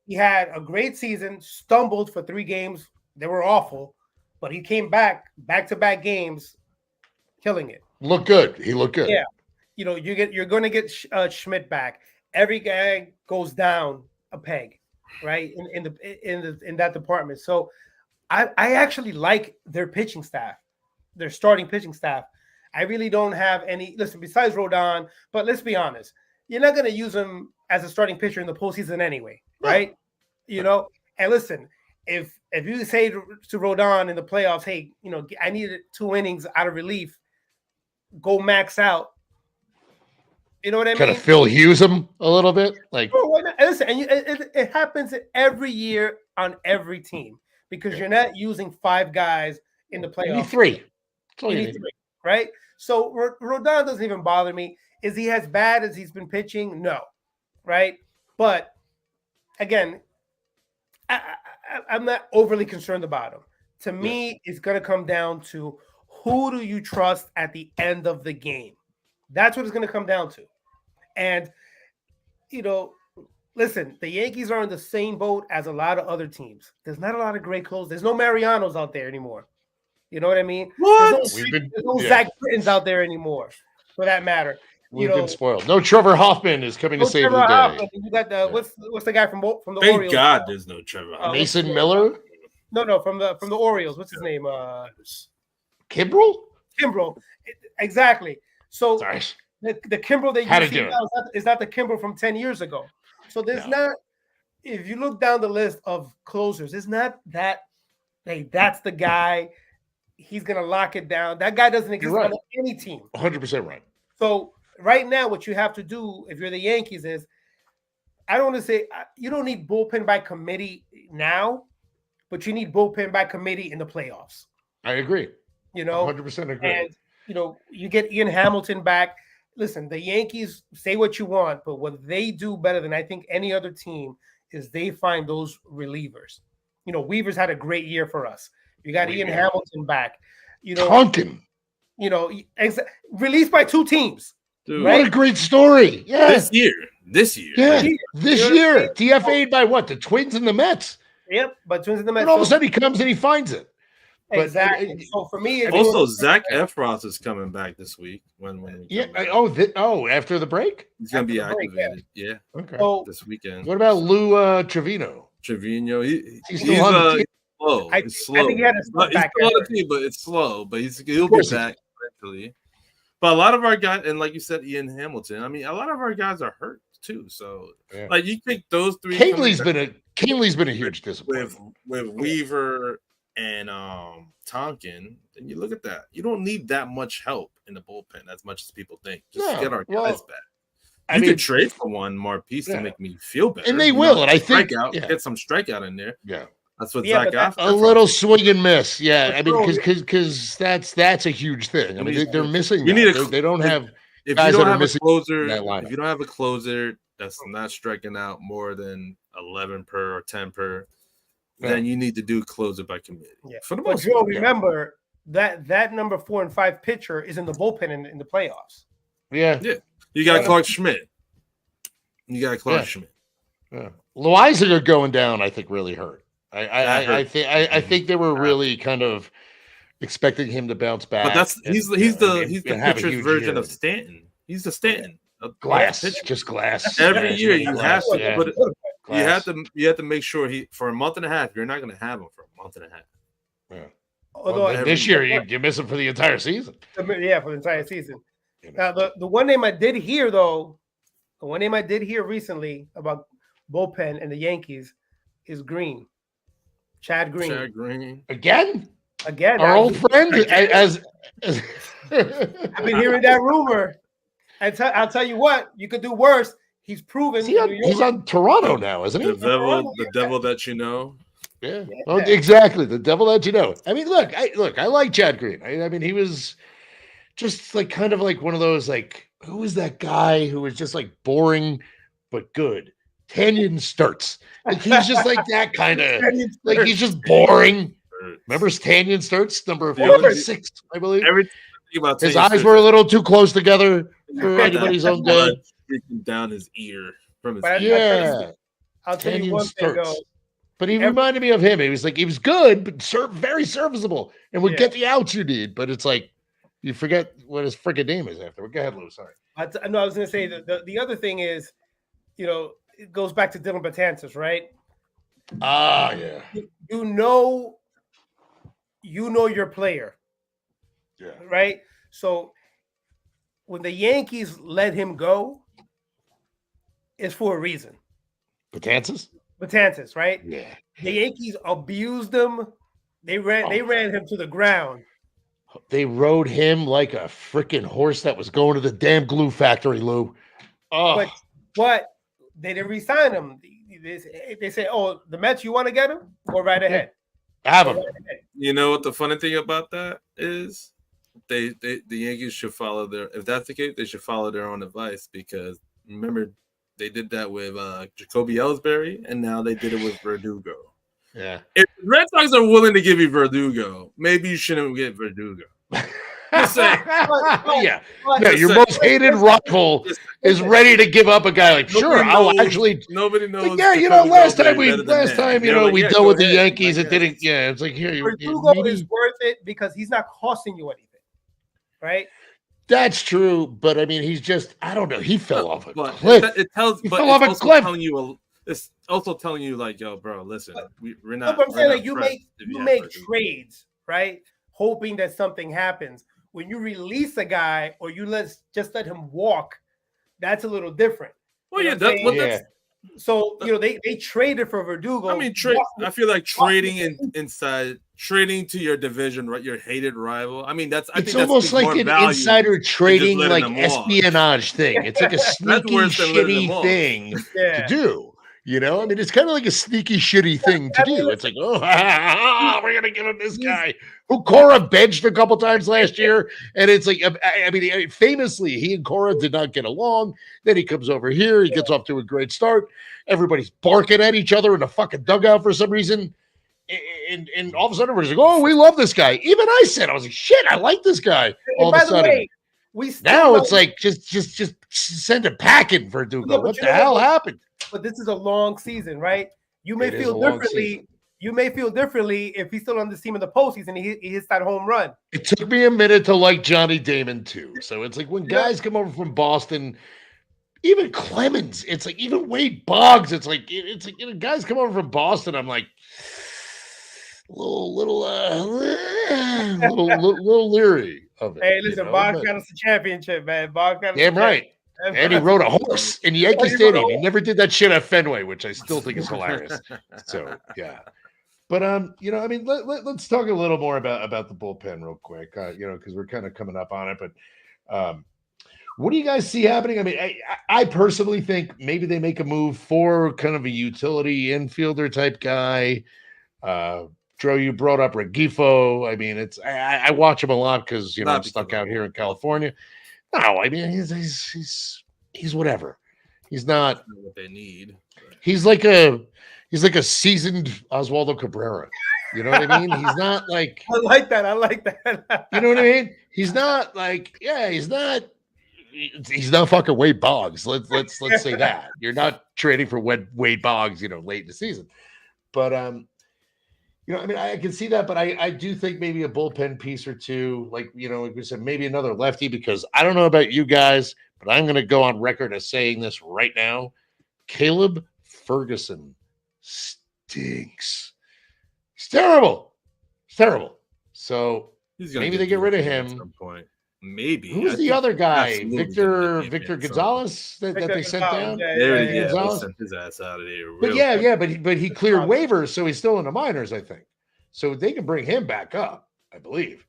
he had a great season, stumbled for 3 games. They were awful, but he came back-to-back games, killing it. Looked good. He looked good. Yeah. You're going to get Schmidt back. Every guy goes down a peg, right? In that department. So I actually like their pitching staff, their starting pitching staff. I really don't have any. Listen, besides Rodon, but let's be honest, you're not going to use him as a starting pitcher in the postseason anyway, right? And listen, if you say to Rodon in the playoffs, hey, I needed 2 innings out of relief, go max out. You know what I mean? Kind of Phil Hughes him a little bit, like. Listen, and it happens every year on every team because you're not using 5 guys in the playoffs. You need 3. Right? So Rodon doesn't even bother me. Is he as bad as he's been pitching? No. Right? But again, I'm not overly concerned about him. To me, it's going to come down to who do you trust at the end of the game? That's what it's going to come down to. And, listen, the Yankees are in the same boat as a lot of other teams. There's not a lot of great closers. There's no Marianos out there anymore. You know what I mean? What? There's no Zach Brittens out there anymore, for that matter. We've been spoiled. No Trevor Hoffman is coming to save the day. Hoffman. You got what's the guy from the Thank Orioles? Thank God there's no Trevor Hoffman. Mason Miller? No, from the Orioles. What's his name? Kimbrel? Kimbrel. Exactly. So sorry. The Kimbrel that you see now is not the Kimbrel from 10 years ago. So there's not, if you look down the list of closers, it's not that, hey, that's the guy. he's going to lock it down. That guy doesn't exist right. on any team. 100% right. So right now, what you have to do if you're the Yankees is, I don't want to say you don't need bullpen by committee now, but you need bullpen by committee in the playoffs. I agree. 100% agree. And you get Ian Hamilton back. Listen, the Yankees, say what you want, but what they do better than I think any other team is they find those relievers. Weaver's had a great year for us. You got Ian Hamilton back. Tonkin. Released by 2 teams. Dude, right? What a great story. Yeah. This year. Yeah. This year. DFA'd by what? The Twins and the Mets. Yep. But Twins and the Mets. And all of a sudden he comes and he finds it. Exactly. So for me, also Zach Efron is coming back this week. When after the break, he's gonna be activated. Yeah. Okay. So, this weekend. What about Lou Trevino? He's slow. He's slow. I think he had a he's still on the team, but it's slow. But he'll be back eventually. But a lot of our guys, and like you said, Ian Hamilton. I mean, a lot of our guys are hurt too. So like you think those 3. Caneley's been a huge disappointment with Weaver and Tonkin, and you look at that. You don't need that much help in the bullpen as much as people think. Just get our guys back. You could trade for one more piece to make me feel better. And they will. And I think get some strikeout in there. Yeah. That's what Zach got. A little swing and miss. Yeah. I mean, because that's a huge thing. I mean, they're missing. They don't have if guys you don't that are have missing a closer. If you don't have a closer that's not striking out more than 11 per or 10 per, then you need to do closer by committee. Yeah. For the most part. Remember that number 4 and 5 pitcher is in the bullpen in the playoffs. Yeah. You got Clark Schmidt. Schmidt. Yeah. Loizaga going down, I think, really hurt. I think they were really kind of expecting him to bounce back. But he's the pitcher's version of Stanton. He's the Stanton. Glass. Every year you have to put it. You have to make sure for a month and a half. You're not going to have him for a month and a half. Yeah. Although this year you miss him for the entire season. Yeah, for the entire season. Now the one name I did hear recently about bullpen and the Yankees is Green. Chad Green. Again. Our old friend. I've been hearing that rumor. I'll tell you what, you could do worse. He's proven. He's on Toronto now, isn't he? The devil that you know. Yeah. Well, exactly. The devil that you know. I mean, look, I like Chad Green. I mean, he was just like kind of like one of those, like, who was that guy who was just like boring but good? Tanyan Sturts. Like, he's just like that kind of, like, he's just boring. Remember Tanyan Sturts, number 46, I believe? His eyes were a little too close together for anybody's own good. Streaking down his ear from his I'll tell you one thing, though. But he reminded me of him. He was good, but very serviceable and would get the outs you need. But it's like, you forget what his freaking name is afterward. Go ahead, Lou. Sorry. I was going to say that the other thing is, it goes back to Dylan Betances, right? Yeah. You know your player. Yeah. Right? So when the Yankees let him go, it's for a reason. Betances, right? Yeah. The Yankees abused him. They ran him to the ground. They rode him like a freaking horse that was going to the damn glue factory, Lou. Oh. But they didn't re-sign him. They said, "Oh, the Mets, you want to get him? Go right ahead. Have him." You know what the funny thing about that is? The Yankees should follow if that's the case, they should follow their own advice, because remember they did that with Jacoby Ellsbury, and now they did it with Verdugo. Yeah. If the Red Sox are willing to give you Verdugo, maybe you shouldn't get Verdugo. Just saying. Your most hated rival is ready to give up a guy like, nobody knows. Like, last time we dealt with the Yankees, it didn't. Yeah, it's like, here. Verdugo is worth it because he's not costing you anything, right? That's true, but I mean, he's just, I don't know. He fell off a cliff. It's also telling you, like, yo, bro, listen, we're not. But I'm saying, like, you make trades, right? Hoping that something happens. When you release a guy or you just let him walk, that's a little different. Well, So they traded for Verdugo. I mean, I feel like trading trading to your division, right? Your hated rival. I mean, I It's think almost more like an value insider than just trading, letting like them walk. espionage thing. It's like a That's sneaky, worse than letting them shitty walk. thing to do. I mean, it's kind of like a sneaky, shitty thing to do. It's like, oh, we're gonna give him this guy who Cora benched a couple times last year, and it's like, I mean, famously, he and Cora did not get along. Then he comes over here, he gets off to a great start. Everybody's barking at each other in the fucking dugout for some reason. And all of a sudden, everybody's like, "Oh, we love this guy." Even I said, "I was like, shit, I like this guy." All of a sudden, now it's like just send a packing for Verdugo. What the hell happened? But this is a long season, right? You may feel differently. You may feel differently if he's still on this team in the postseason. He hits that home run. It took me a minute to like Johnny Damon too. So it's like when guys come over from Boston. Even Clemens, it's like even Wade Boggs. It's like guys come over from Boston. I'm like little leery of it. Hey, listen, Boggs got us a championship, man. Boggs got us. Damn right. And he rode a horse in Yankee Stadium. He never did that shit at Fenway, which I still think is hilarious. So yeah. But I mean, let's talk a little more about the bullpen real quick. Because we're kind of coming up on it, but what do you guys see happening? I mean, I personally think maybe they make a move for kind of a utility infielder type guy. Dro, you brought up Rengifo. I mean, I watch him a lot because I'm stuck out here in California. No, I mean he's whatever. He's not what they need. He's like a seasoned Oswaldo Cabrera. You know what I mean? He's not like I like that. You know what I mean? He's not like he's not fucking Wade Boggs. Let's say that. You're not trading for Wade Boggs, late in the season. But I mean, I can see that, but I do think maybe a bullpen piece or two, like we said, maybe another lefty, because I don't know about you guys, but I'm going to go on record as saying this right now. Caleb Ferguson stinks. He's terrible. It's terrible. So maybe they get rid of him at some point. Maybe. Who's the other guy? Victor Gonzalez that they sent down? They sent his ass out of there. But he cleared waivers, so he's still in the minors, I think. So they can bring him back up, I believe.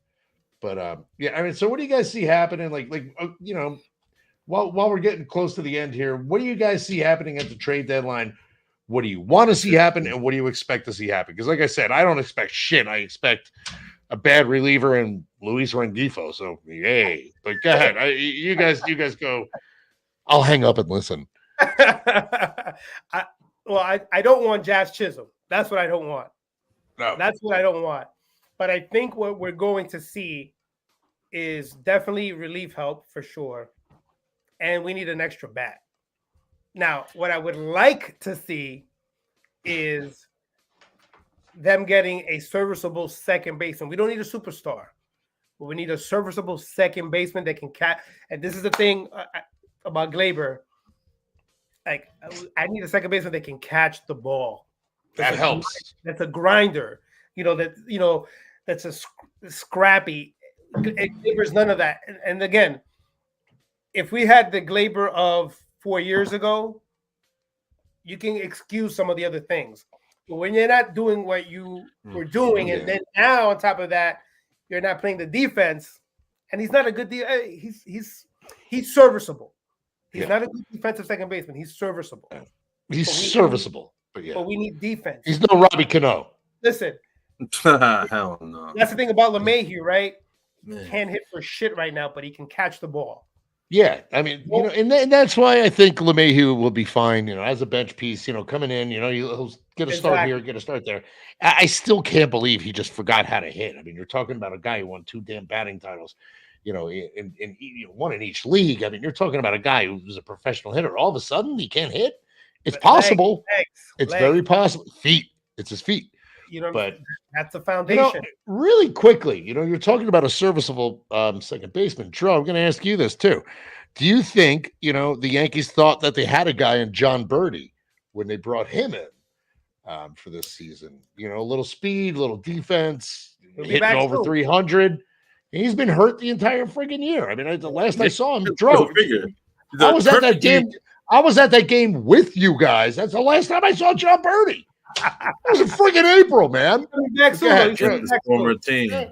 But I mean, so what do you guys see happening? While we're getting close to the end here, what do you guys see happening at the trade deadline? What do you want to see happen, and what do you expect to see happen? Because, like I said, I don't expect shit. I expect a bad reliever in Luis Rengifo. So, yay. But go ahead. You guys go. I'll hang up and listen. I don't want Jazz Chisholm. That's what I don't want. No. That's what I don't want. But I think what we're going to see is definitely relief help for sure. And we need an extra bat. Now, what I would like to see is them getting a serviceable second baseman. We don't need a superstar, but we need a serviceable second baseman that can catch. And this is the thing about Gleyber. Like, I need a second baseman that can catch the ball. That helps. That's a grinder. That's a scrappy. Gleyber's none of that. And again, if we had the Gleyber of 4 years ago, you can excuse some of the other things. But when you're not doing what you were doing, and then now on top of that, you're not playing the defense, and he's not a good he's serviceable. He's not a good defensive second baseman. He's serviceable. He's serviceable, but we need defense. He's no Robbie Cano. Listen, hell no. That's the thing about LeMahieu, right? He can't hit for shit right now, but he can catch the ball. Yeah, I mean, and that's why I think LeMahieu will be fine, as a bench piece, coming in, he'll get a start here, get a start there. I still can't believe he just forgot how to hit. I mean, you're talking about a guy who won 2 damn batting titles, in one in each league. I mean, you're talking about a guy who's a professional hitter. All of a sudden, he can't hit. It's possible. It's very possible. Feet. It's his feet. But that's the foundation. Really quickly, you're talking about a serviceable second baseman. Drew, I'm going to ask you this too. Do you think, the Yankees thought that they had a guy in John Birdie when they brought him in for this season? A little speed, a little defense, hitting over 300. He's been hurt the entire friggin' year. I mean, the last I saw him, Drew, I was at that game. I was at that game with you guys. That's the last time I saw John Birdie. That was in friggin' April, man. Back Go ahead, soon, In his former team. Yeah.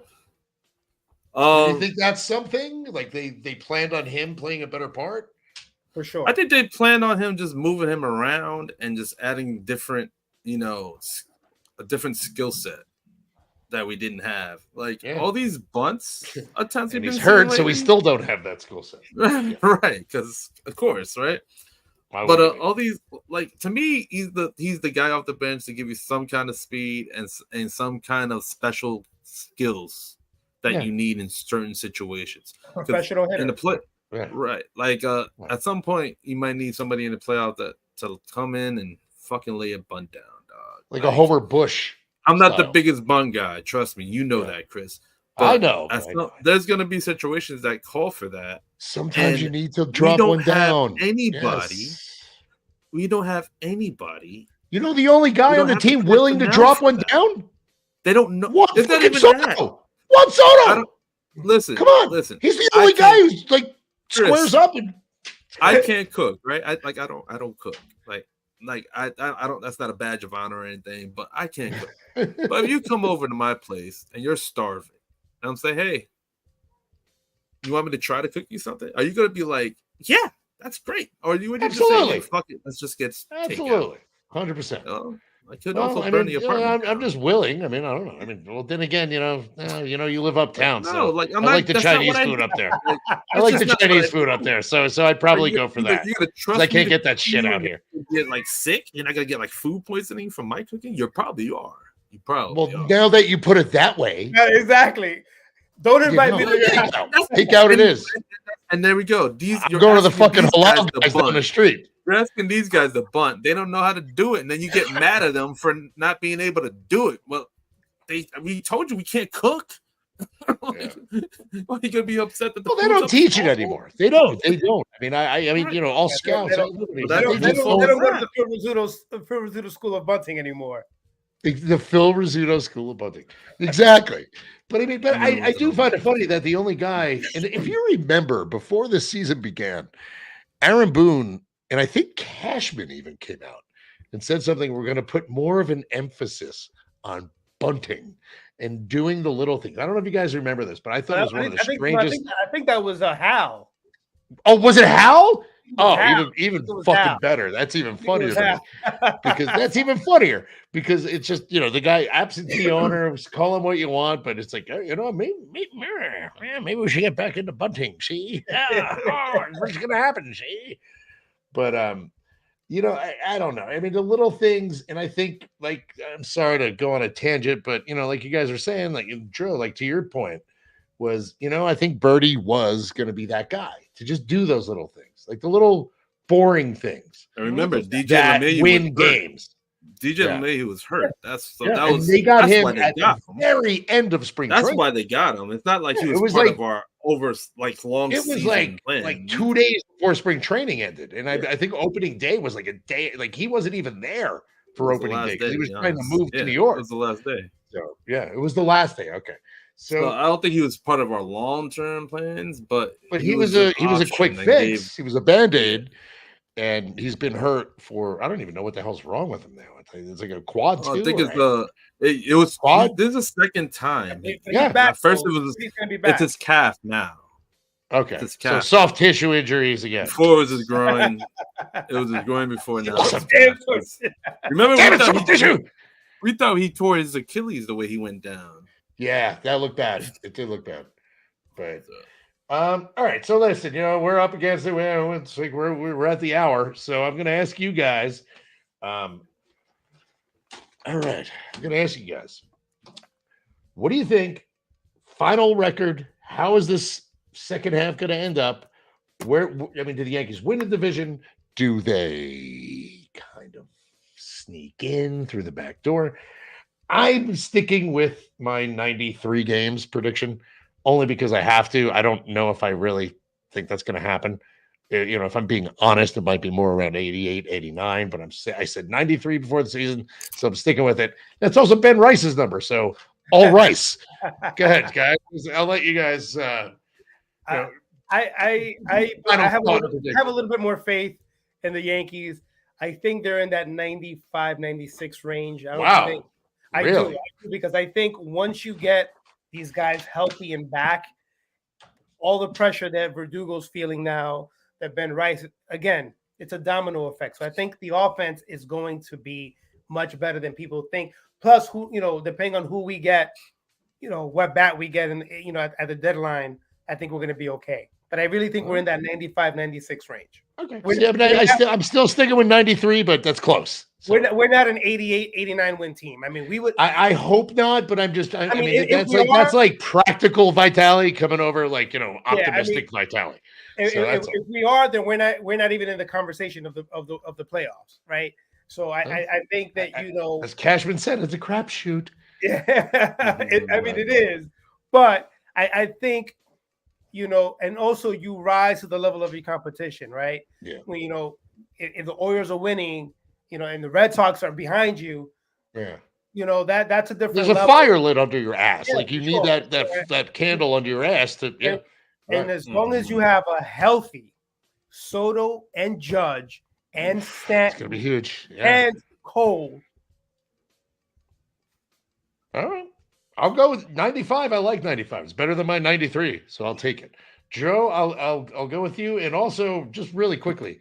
Do you think that's something? Like they planned on him playing a better part? for sure. I think they planned on him just moving him around and just adding different, a different skill set that we didn't have. Like all these bunts attempts, and he's hurt, so we still don't have that skill set. Right? Because of course, right? But all these, like, to me, he's the guy off the bench to give you some kind of speed and some kind of special skills that you need in certain situations. Professional hitter in the play, right? Like at some point, you might need somebody in the playoff to come in and fucking lay a bunt down, dog. Like a Homer Bush. I'm not the biggest bunt guy. Trust me, you know that, Chris. But I know. There's going to be situations that call for that. Sometimes you need to drop one down. We don't have anybody. You know the only guy on the team willing to drop one down? They don't know. What? It's not even that. What Soto? Listen. Come on. Listen. He's the only guy who's like squares up and I can't cook, right? I don't cook. Like I don't, that's not a badge of honor or anything, but I can't cook. But if you come over to my place and you're starving, and I'm saying, hey, you want me to try to cook you something? Are you going to be like, yeah, that's great? Or you would just say, hey, fuck it, let's just get absolutely 100%. I could also burn the apartment. I'm just willing. I mean, I don't know. I mean, well, then again, you live uptown, so like, I like the Chinese food up there. I like the Chinese food up there, so I'd probably go for that. I can't get that shit out here. Get like sick, you're not gonna get like food poisoning from my cooking. You probably are. You probably are. Now that you put it that way, exactly. Don't invite me. Take out it is. And there we go. I'm going to the fucking halal guys down the street. You're asking these guys to bunt. They don't know how to do it, and then you get mad at them for not being able to do it. Well, we told you we can't cook. Why are you gonna be upset that they don't teach it anymore? They don't. I mean, I mean, all scouts. They don't go to the Phil Rizzuto School of Bunting anymore. The Phil Rizzuto School of Bunting, exactly. But I mean, I do find it funny that the only guy, and if you remember, before the season began, Aaron Boone and I think Cashman even came out and said something. We're going to put more of an emphasis on bunting and doing the little things. I don't know if you guys remember this, but I thought it was one of the strangest. I think that was Hal. Oh, was it Hal? Oh, Hal. even fucking Hal. Better. That's even funnier than because that's even funnier because it's just, the guy, absentee owner, call him what you want, but it's like, maybe we should get back into bunting. See, what's going to happen? See, but I don't know. I mean, the little things, and I think, like, I'm sorry to go on a tangent, but like you guys are saying, like Drew, like to your point, was I think Birdie was going to be that guy to just do those little things, like the little boring things. I remember DJ LeMahieu win games. DJ LeMahieu was hurt. They got him at the very end of spring. That's why they got him. It's not like he was part of our long. It was like 2 days before spring training ended, and I think opening day was like a day. Like he wasn't even there for opening day because he was trying to move to New York. It was the last day. So it was the last day. Okay. So I don't think he was part of our long-term plans, but he was a quick fix. He was a Band-Aid, and he's been hurt for I don't even know what the hell's wrong with him now. It's like a quad too. I think it was quad. This is the second time. At first it's his calf now. Okay, so soft tissue injuries again. Before it was his groin. It was his groin before now. Remember we thought he tore his Achilles the way he went down. Yeah, that looked bad. It did look bad. But all right. So listen, we're up against it. It's like we're at the hour. So I'm gonna ask you guys. All right. I'm gonna ask you guys. What do you think? Final record. How is this second half gonna end up? Do the Yankees win the division? Do they kind of sneak in through the back door? I'm sticking with my 93 games prediction only because I have to. I don't know if I really think that's going to happen. If I'm being honest, it might be more around 88, 89, but I said 93 before the season, so I'm sticking with it. That's also Ben Rice's number, so all Rice. Go ahead, guys. I'll let you guys. I have a little bit more faith and the Yankees. I think they're in that 95, 96 range. I don't think Wow. I Really? do because I think once you get these guys healthy and back, all the pressure that Verdugo's feeling now, that Ben Rice, again, it's a domino effect. So I think the offense is going to be much better than people think. Plus, who depending on who we get, what bat we get, and at the deadline, I think we're going to be okay. But I really think we're in that 95, 96 range. Okay. Yeah, but I'm still sticking with 93, but that's close. So. We're not an 88, 89 win team. I mean, we would. I hope not, but I'm just. I mean if that's like practical vitality coming over, like optimistic vitality. If we are, then we're not even in the conversation of the playoffs, right? So I think that as Cashman said, it's a crapshoot. Yeah, it is, but I think and also you rise to the level of your competition, right? Yeah. When if the Orioles are winning, and the Red Sox are behind you, yeah, that's a different. There's a fire lit under your ass. Yeah, like you need that candle under your ass to And as long as you have a healthy Soto and Judge and Stanton, it's gonna be huge. And Cole. All right. I'll go with 95. I like 95. It's better than my 93, so I'll take it. Joe, I'll go with you. And also, just really quickly,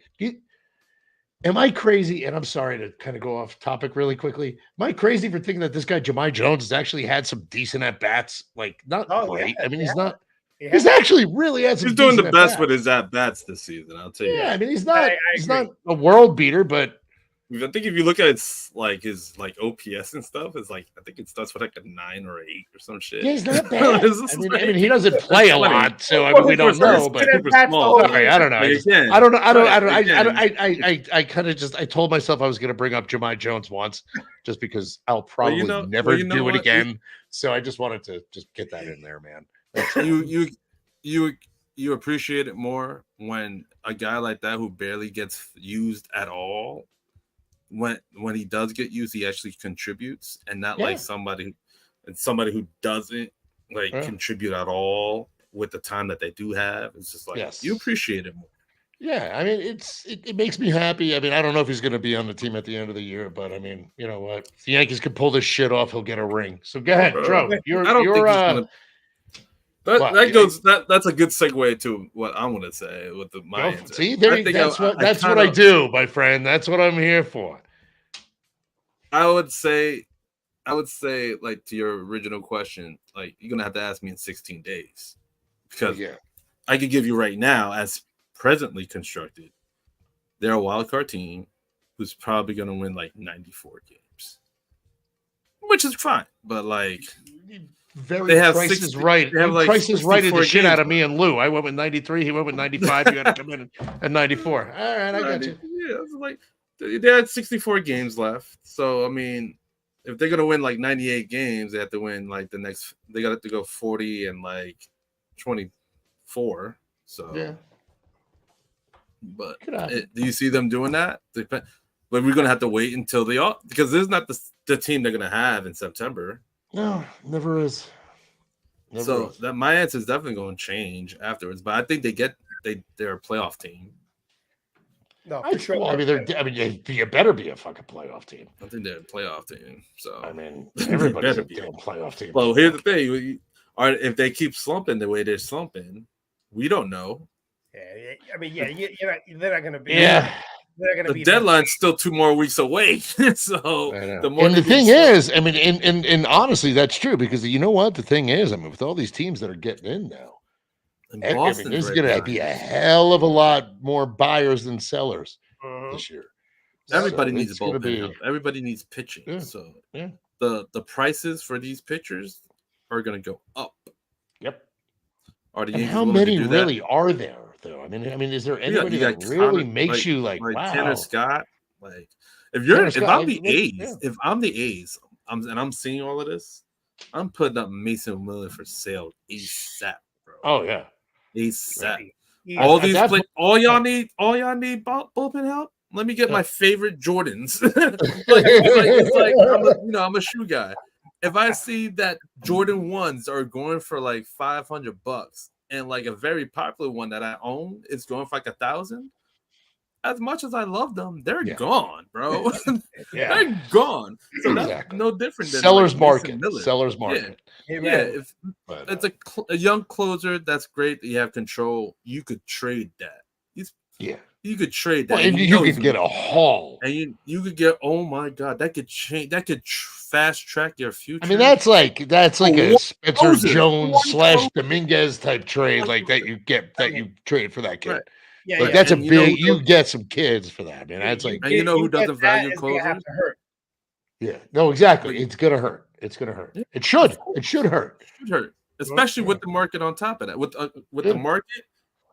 am I crazy? And I'm sorry to kind of go off topic really quickly. Am I crazy for thinking that this guy Jahmai Jones has actually had some decent at bats? Like not great. Yeah, I mean, he's not. Yeah. He's actually really had some. He's doing the best with his at bats this season. I'll tell you. Yeah, I mean, he's not. He's not a world beater, but. I think if you look at his OPS and stuff, it's like I think it starts with like a 9 or 8 or some shit. Yeah, he's not bad. I mean, he doesn't play a lot, so I mean, we don't know. But super small. Sorry, I don't know. I don't know. I kind of just told myself I was going to bring up Jahmai Jones once, just because I'll probably never do it again. So I just wanted to just get that in there, man. You appreciate it more when a guy like that who barely gets used at all. When he does get used, he actually contributes, and not like somebody who doesn't contribute at all with the time that they do have. It's just like you appreciate it more. Yeah, I mean, it makes me happy. I mean, I don't know if he's going to be on the team at the end of the year, but I mean, you know what? If the Yankees can pull this shit off, he'll get a ring. So go ahead, Joe. Think he's gonna... That's a good segue to what I'm going to say with my answer. See, that's what I do, my friend. That's what I'm here for. I would say, like to your original question, like you're gonna have to ask me in 16 days because I could give you right now, as presently constructed, they're a wild card team who's probably gonna win like 94 games, which is fine. But like, they have Price is right. They have like Price is righted the shit out of me and Lou. I went with 93. He went with 95. You got to come in at 94. All right, I got you. Yeah, it's like. They had 64 games left. So, I mean, if they're going to win like 98 games, they have to win like they got to go 40 and like 24. So, yeah. But do you see them doing that? But we're going to have to wait until because this is not the team they're going to have in September. No, never is. That my answer is definitely going to change afterwards. But I think they're a playoff team. No, for sure. Well, you better be a fucking playoff team. I think they're a playoff team. So I mean, everybody's a damn playoff team. Well, here's the thing: if they keep slumping the way they're slumping, we don't know. Yeah, I mean, they're not going to be. Yeah, the deadline's still 2 more weeks away. So the thing is, I mean, and honestly, that's true because you know what? The thing is, I mean, with all these teams that are getting in now. There's going to be a hell of a lot more buyers than sellers this year. Everybody needs bullpen help. Everybody needs pitching. Yeah. So the prices for these pitchers are going to go up. Yep. And how many really are there, though? I mean, is there anybody that really makes you like wow? Tanner Scott. Like if I'm the A's, I'm seeing all of this, I'm putting up Mason Miller for sale ASAP, bro. Oh yeah. ASAP. All y'all need bullpen help. Let me get my favorite Jordans. I'm a shoe guy. If I see that Jordan 1s are going for like $500 and like a very popular one that I own is going for like $1,000, as much as I love them, they're Yeah. gone, bro. Yeah. They're gone. So that's Exactly. no different than Seller's like market. Mason Miller. Seller's market. Hey, Yeah, man. if But, it's a young closer, that's great that you have control. You could trade that. yeah. You could trade that. Well, and you could get a haul. And you could get, oh my God, that could change. That could fast track your future. I mean, that's like a Spencer closer. Jones / Dominguez type trade, like that you trade for that kid. Right. Yeah, Like yeah. that's And a you know big. who You does- get some kids for that, man. That's like, And you know who get doesn't that, value it's gonna have closers? to hurt. yeah, no, exactly. Like- It's gonna hurt. It's gonna hurt. Yeah, It should. of course. It should hurt. It should hurt, especially with the market on top of that. With Yeah. the market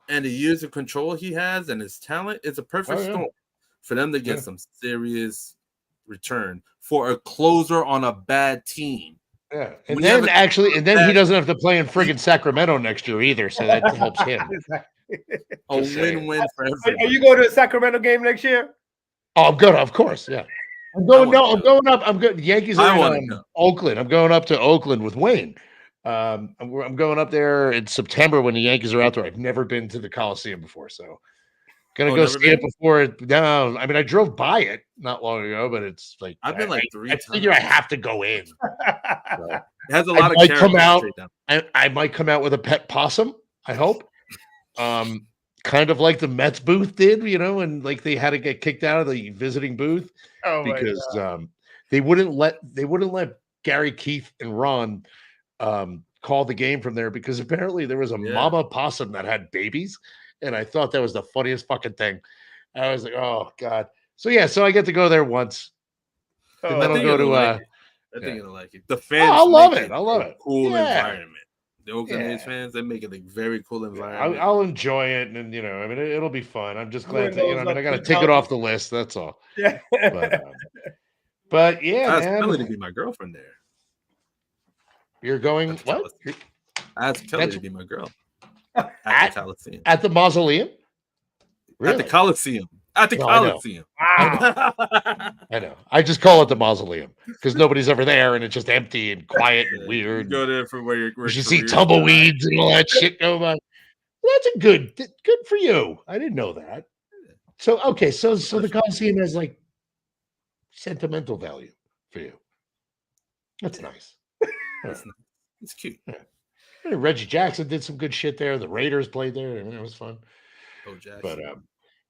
and the years of control he has and his talent, it's a perfect Oh, yeah. storm for them to get Yeah. some serious return for a closer on a bad team. Yeah, and When you have then he doesn't have to play in friggin' Sacramento next year either, so that helps him. A Just saying. win-win for Are everybody. you going to a Sacramento game next year? Oh, I'm good. Of course, yeah. I'm going. wanna No, I'm go. going up. I'm good. The Yankees I are wanna in go. Oakland. I'm going up to Oakland with Wayne. I'm going up there in September when the Yankees are out there. I've never been to the Coliseum before, so gonna Oh, go never see it been? before it. No, I mean I drove by it not long ago, but it's like I've been like 3 I figure I times. have to go in. So, It has a I lot of might character. come out- straight down. I might come out with a pet possum. I hope. Kind of like the Mets booth did, and like they had to get kicked out of the visiting booth Oh my because God. they wouldn't let Gary, Keith, and Ron call the game from there because apparently there was a Yeah. mama possum that had babies, and I thought that was the funniest fucking thing. I was like, oh God. So yeah, so I get to go there once, Oh, and then I I'll think go you'll to like it. I yeah. think you'll like it. The fans, I'll love make it. I'll love a it. Cool Yeah. environment. The Oakland A's Yeah. fans, they make it a very cool environment. I'll enjoy it, and I mean, it'll be fun. I'm just glad that I mean, I got to those, take it off the list. That's all. yeah. But yeah, I asked Kelly to man, be my girlfriend there. you're going That's what? jealous. You're I asked Kelly That's- to be my girl At- at the Coliseum. at the mausoleum? Really? At the Coliseum. At the No, I know. Coliseum. Wow. I know. I just call it the mausoleum because nobody's ever there, and it's just empty and quiet and You weird. go there for where your You should see career's tumbleweeds and all that shit go by. Well, that's good for you. I didn't know that. So okay, so the Coliseum has like sentimental value for you. That's nice. All right. It's cute. And Reggie Jackson did some good shit there. The Raiders played there, and it was fun. Oh, Jackson. But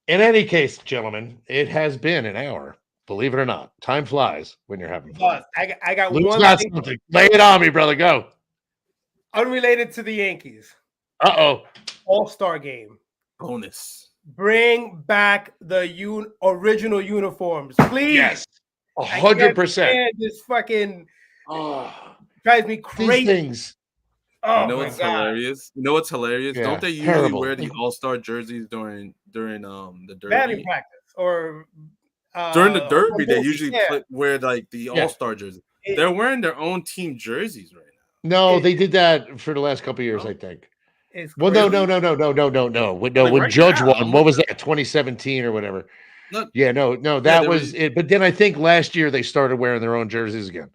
in any case, gentlemen, it has been an hour. Believe it or not, time flies when you're having fun. But I got Luke's one got thing something. Lay it on me, brother. Go. unrelated to the Yankees. Uh-oh. All-Star game. Bonus. Bring back the original uniforms, please. Yes. I can't 100%. stand This fucking Oh, drives me these crazy. things. Oh You know my what's God. hilarious? You know what's hilarious? Yeah, Don't they usually terrible. wear the All-Star jerseys during the derby? Batting practice or During the derby, they yeah. usually wear like the Yeah. All-Star jerseys. It- They're wearing their own team jerseys right now. No, It- they did that for the last couple of years, No? I think. It's Well, crazy. no. Like When right Judge now, won, I'm what was looking- that? 2017 or whatever. No, Yeah, no, that they was were- it. But then I think last year they started wearing their own jerseys again.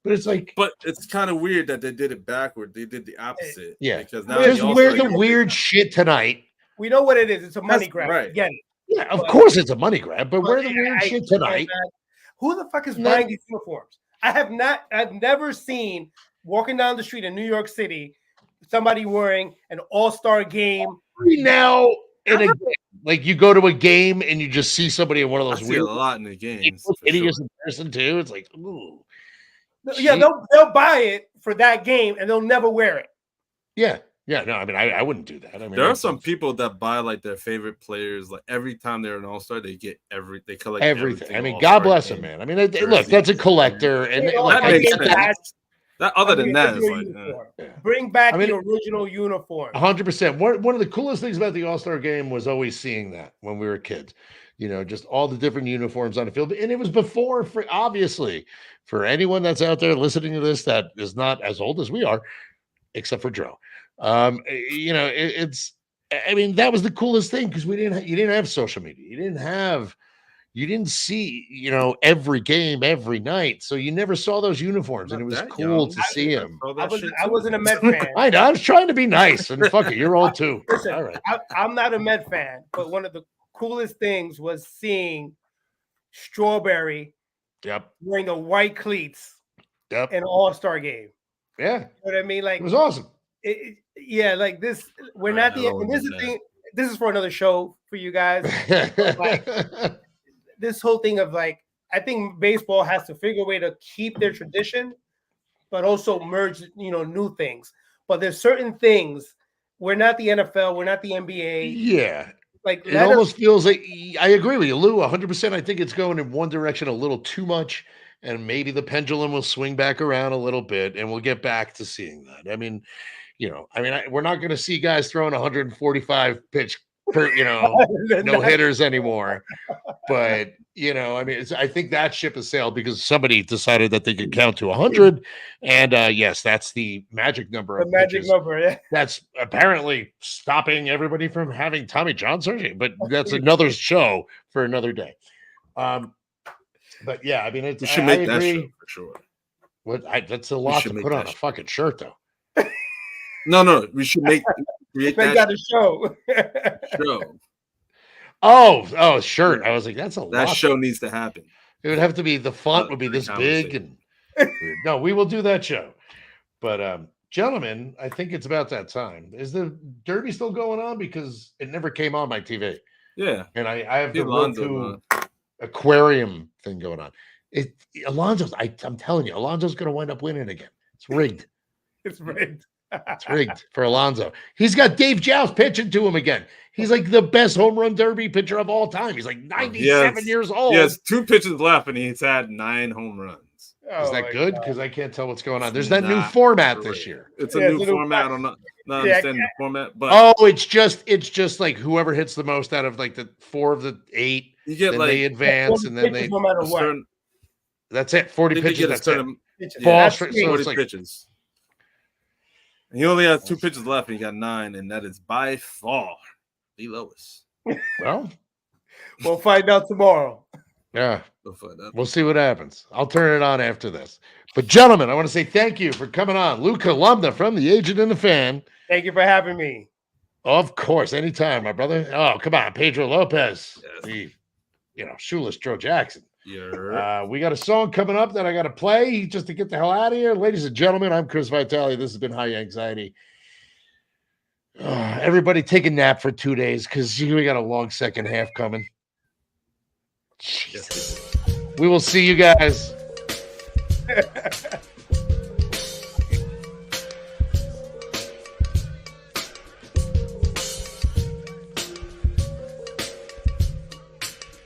But it's like, but it's kind of weird that they did it backward. They did the opposite. yeah, because now just the wear All-Star the game- weird shit tonight. We know what it is. It's a money That's grab. right. Get it. Yeah, of But- course it's a money grab, but wear the But weird I- shit tonight. Who the fuck is No. buying these uniforms? I've never seen walking down the street in New York City somebody wearing an all-star game. Every now and again, like you go to a game and you just see somebody in one of I those see a weird, lot in the games. for hideous sure. in person too. It's like, ooh, Yeah, they'll buy it for that game and they'll never wear it. yeah. No, I mean, I wouldn't do that. I mean, There are that's- some people that buy like their favorite players. Like every time they're an All-Star, they collect everything. I mean, All-Star God bless game. him, man. I mean, look, that's a collector, and You know, look, That I makes get sense. that. Other than that, it's Original like, uniform. Yeah. Bring back I mean, the original uniform. 100%. One of the coolest things about the All-Star game was always seeing that when we were kids. Just all the different uniforms on the field. And it was before, obviously, for anyone that's out there listening to this that is not as old as we are, except for Joe. It's. I mean, that was the coolest thing because you didn't have social media. You didn't see, every game every night. So you never saw those uniforms, and it was cool to see them. I wasn't a Met fan. I know. I was trying to be nice, and fuck it, you're old too. Listen, All right. I'm not a Met fan, but one of the coolest things was seeing Strawberry Yep. wearing the white cleats Yep. in an All-Star game. Yeah. You know what I mean? Like It was awesome. Yeah, like this. We're Right, not the. And this is the thing. This is for another show for you guys. Like, this whole thing of like, I think baseball has to figure a way to keep their tradition, but also merge, new things. But there's certain things. We're not the NFL. We're not the NBA. Yeah. Like it almost feels like I agree with you, Lou, 100%. I think it's going in one direction a little too much, and maybe the pendulum will swing back around a little bit, and we'll get back to seeing that. I mean, we're not going to see guys throwing 145 pitch per, no hitters anymore. But I think that ship has sailed because somebody decided that they could count to 100, and yes, that's the magic number. The magic number, yeah. That's apparently stopping everybody from having Tommy John surgery, but that's another show for another day. But yeah, I mean, we should make that show for sure. That's a lot to put on a fucking shirt, though. No, we should create that show. Oh, shirt. I was like, that's a lot. That show needs to happen. It would have to be, the font would be this big, and no, we will do that show. But gentlemen, I think it's about that time. Is the Derby still going on? Because it never came on my TV. Yeah, and I have the Roku aquarium thing going on. Alonso's. I'm telling you, Alonso's going to wind up winning again. It's rigged. It's rigged. It's rigged for Alonso. He's got Dave Joust pitching to him again. He's like the best home run derby pitcher of all time. He's like 97 years old. He has 2 pitches left, and he's had 9 home runs. Is that good? Because I can't tell what's going on. There's that new format this year. It's a new format. I'm not understanding the format, but it's just like whoever hits the most out of like the 4 of the 8, you get like they advance, and then they no matter what. That's it. 40 pitches. That's it. Yeah, 40 pitches. And he only has 2 pitches left, and he got 9, and that is by far the lowest. Well, we'll find out tomorrow. Yeah, we'll see what happens. I'll turn it on after this. But gentlemen, I want to say thank you for coming on. Lou Columna from The Agent and the Fan. Thank you for having me. Of course, anytime, my brother. Oh, come on, Pedro Lopez, the shoeless Joe Jackson. Yeah. We got a song coming up that I got to play just to get the hell out of here. Ladies and gentlemen, I'm Chris Vitale. This has been High Yanxiety. Everybody take a nap for 2 days because we got a long second half coming. Jesus. We will see you guys.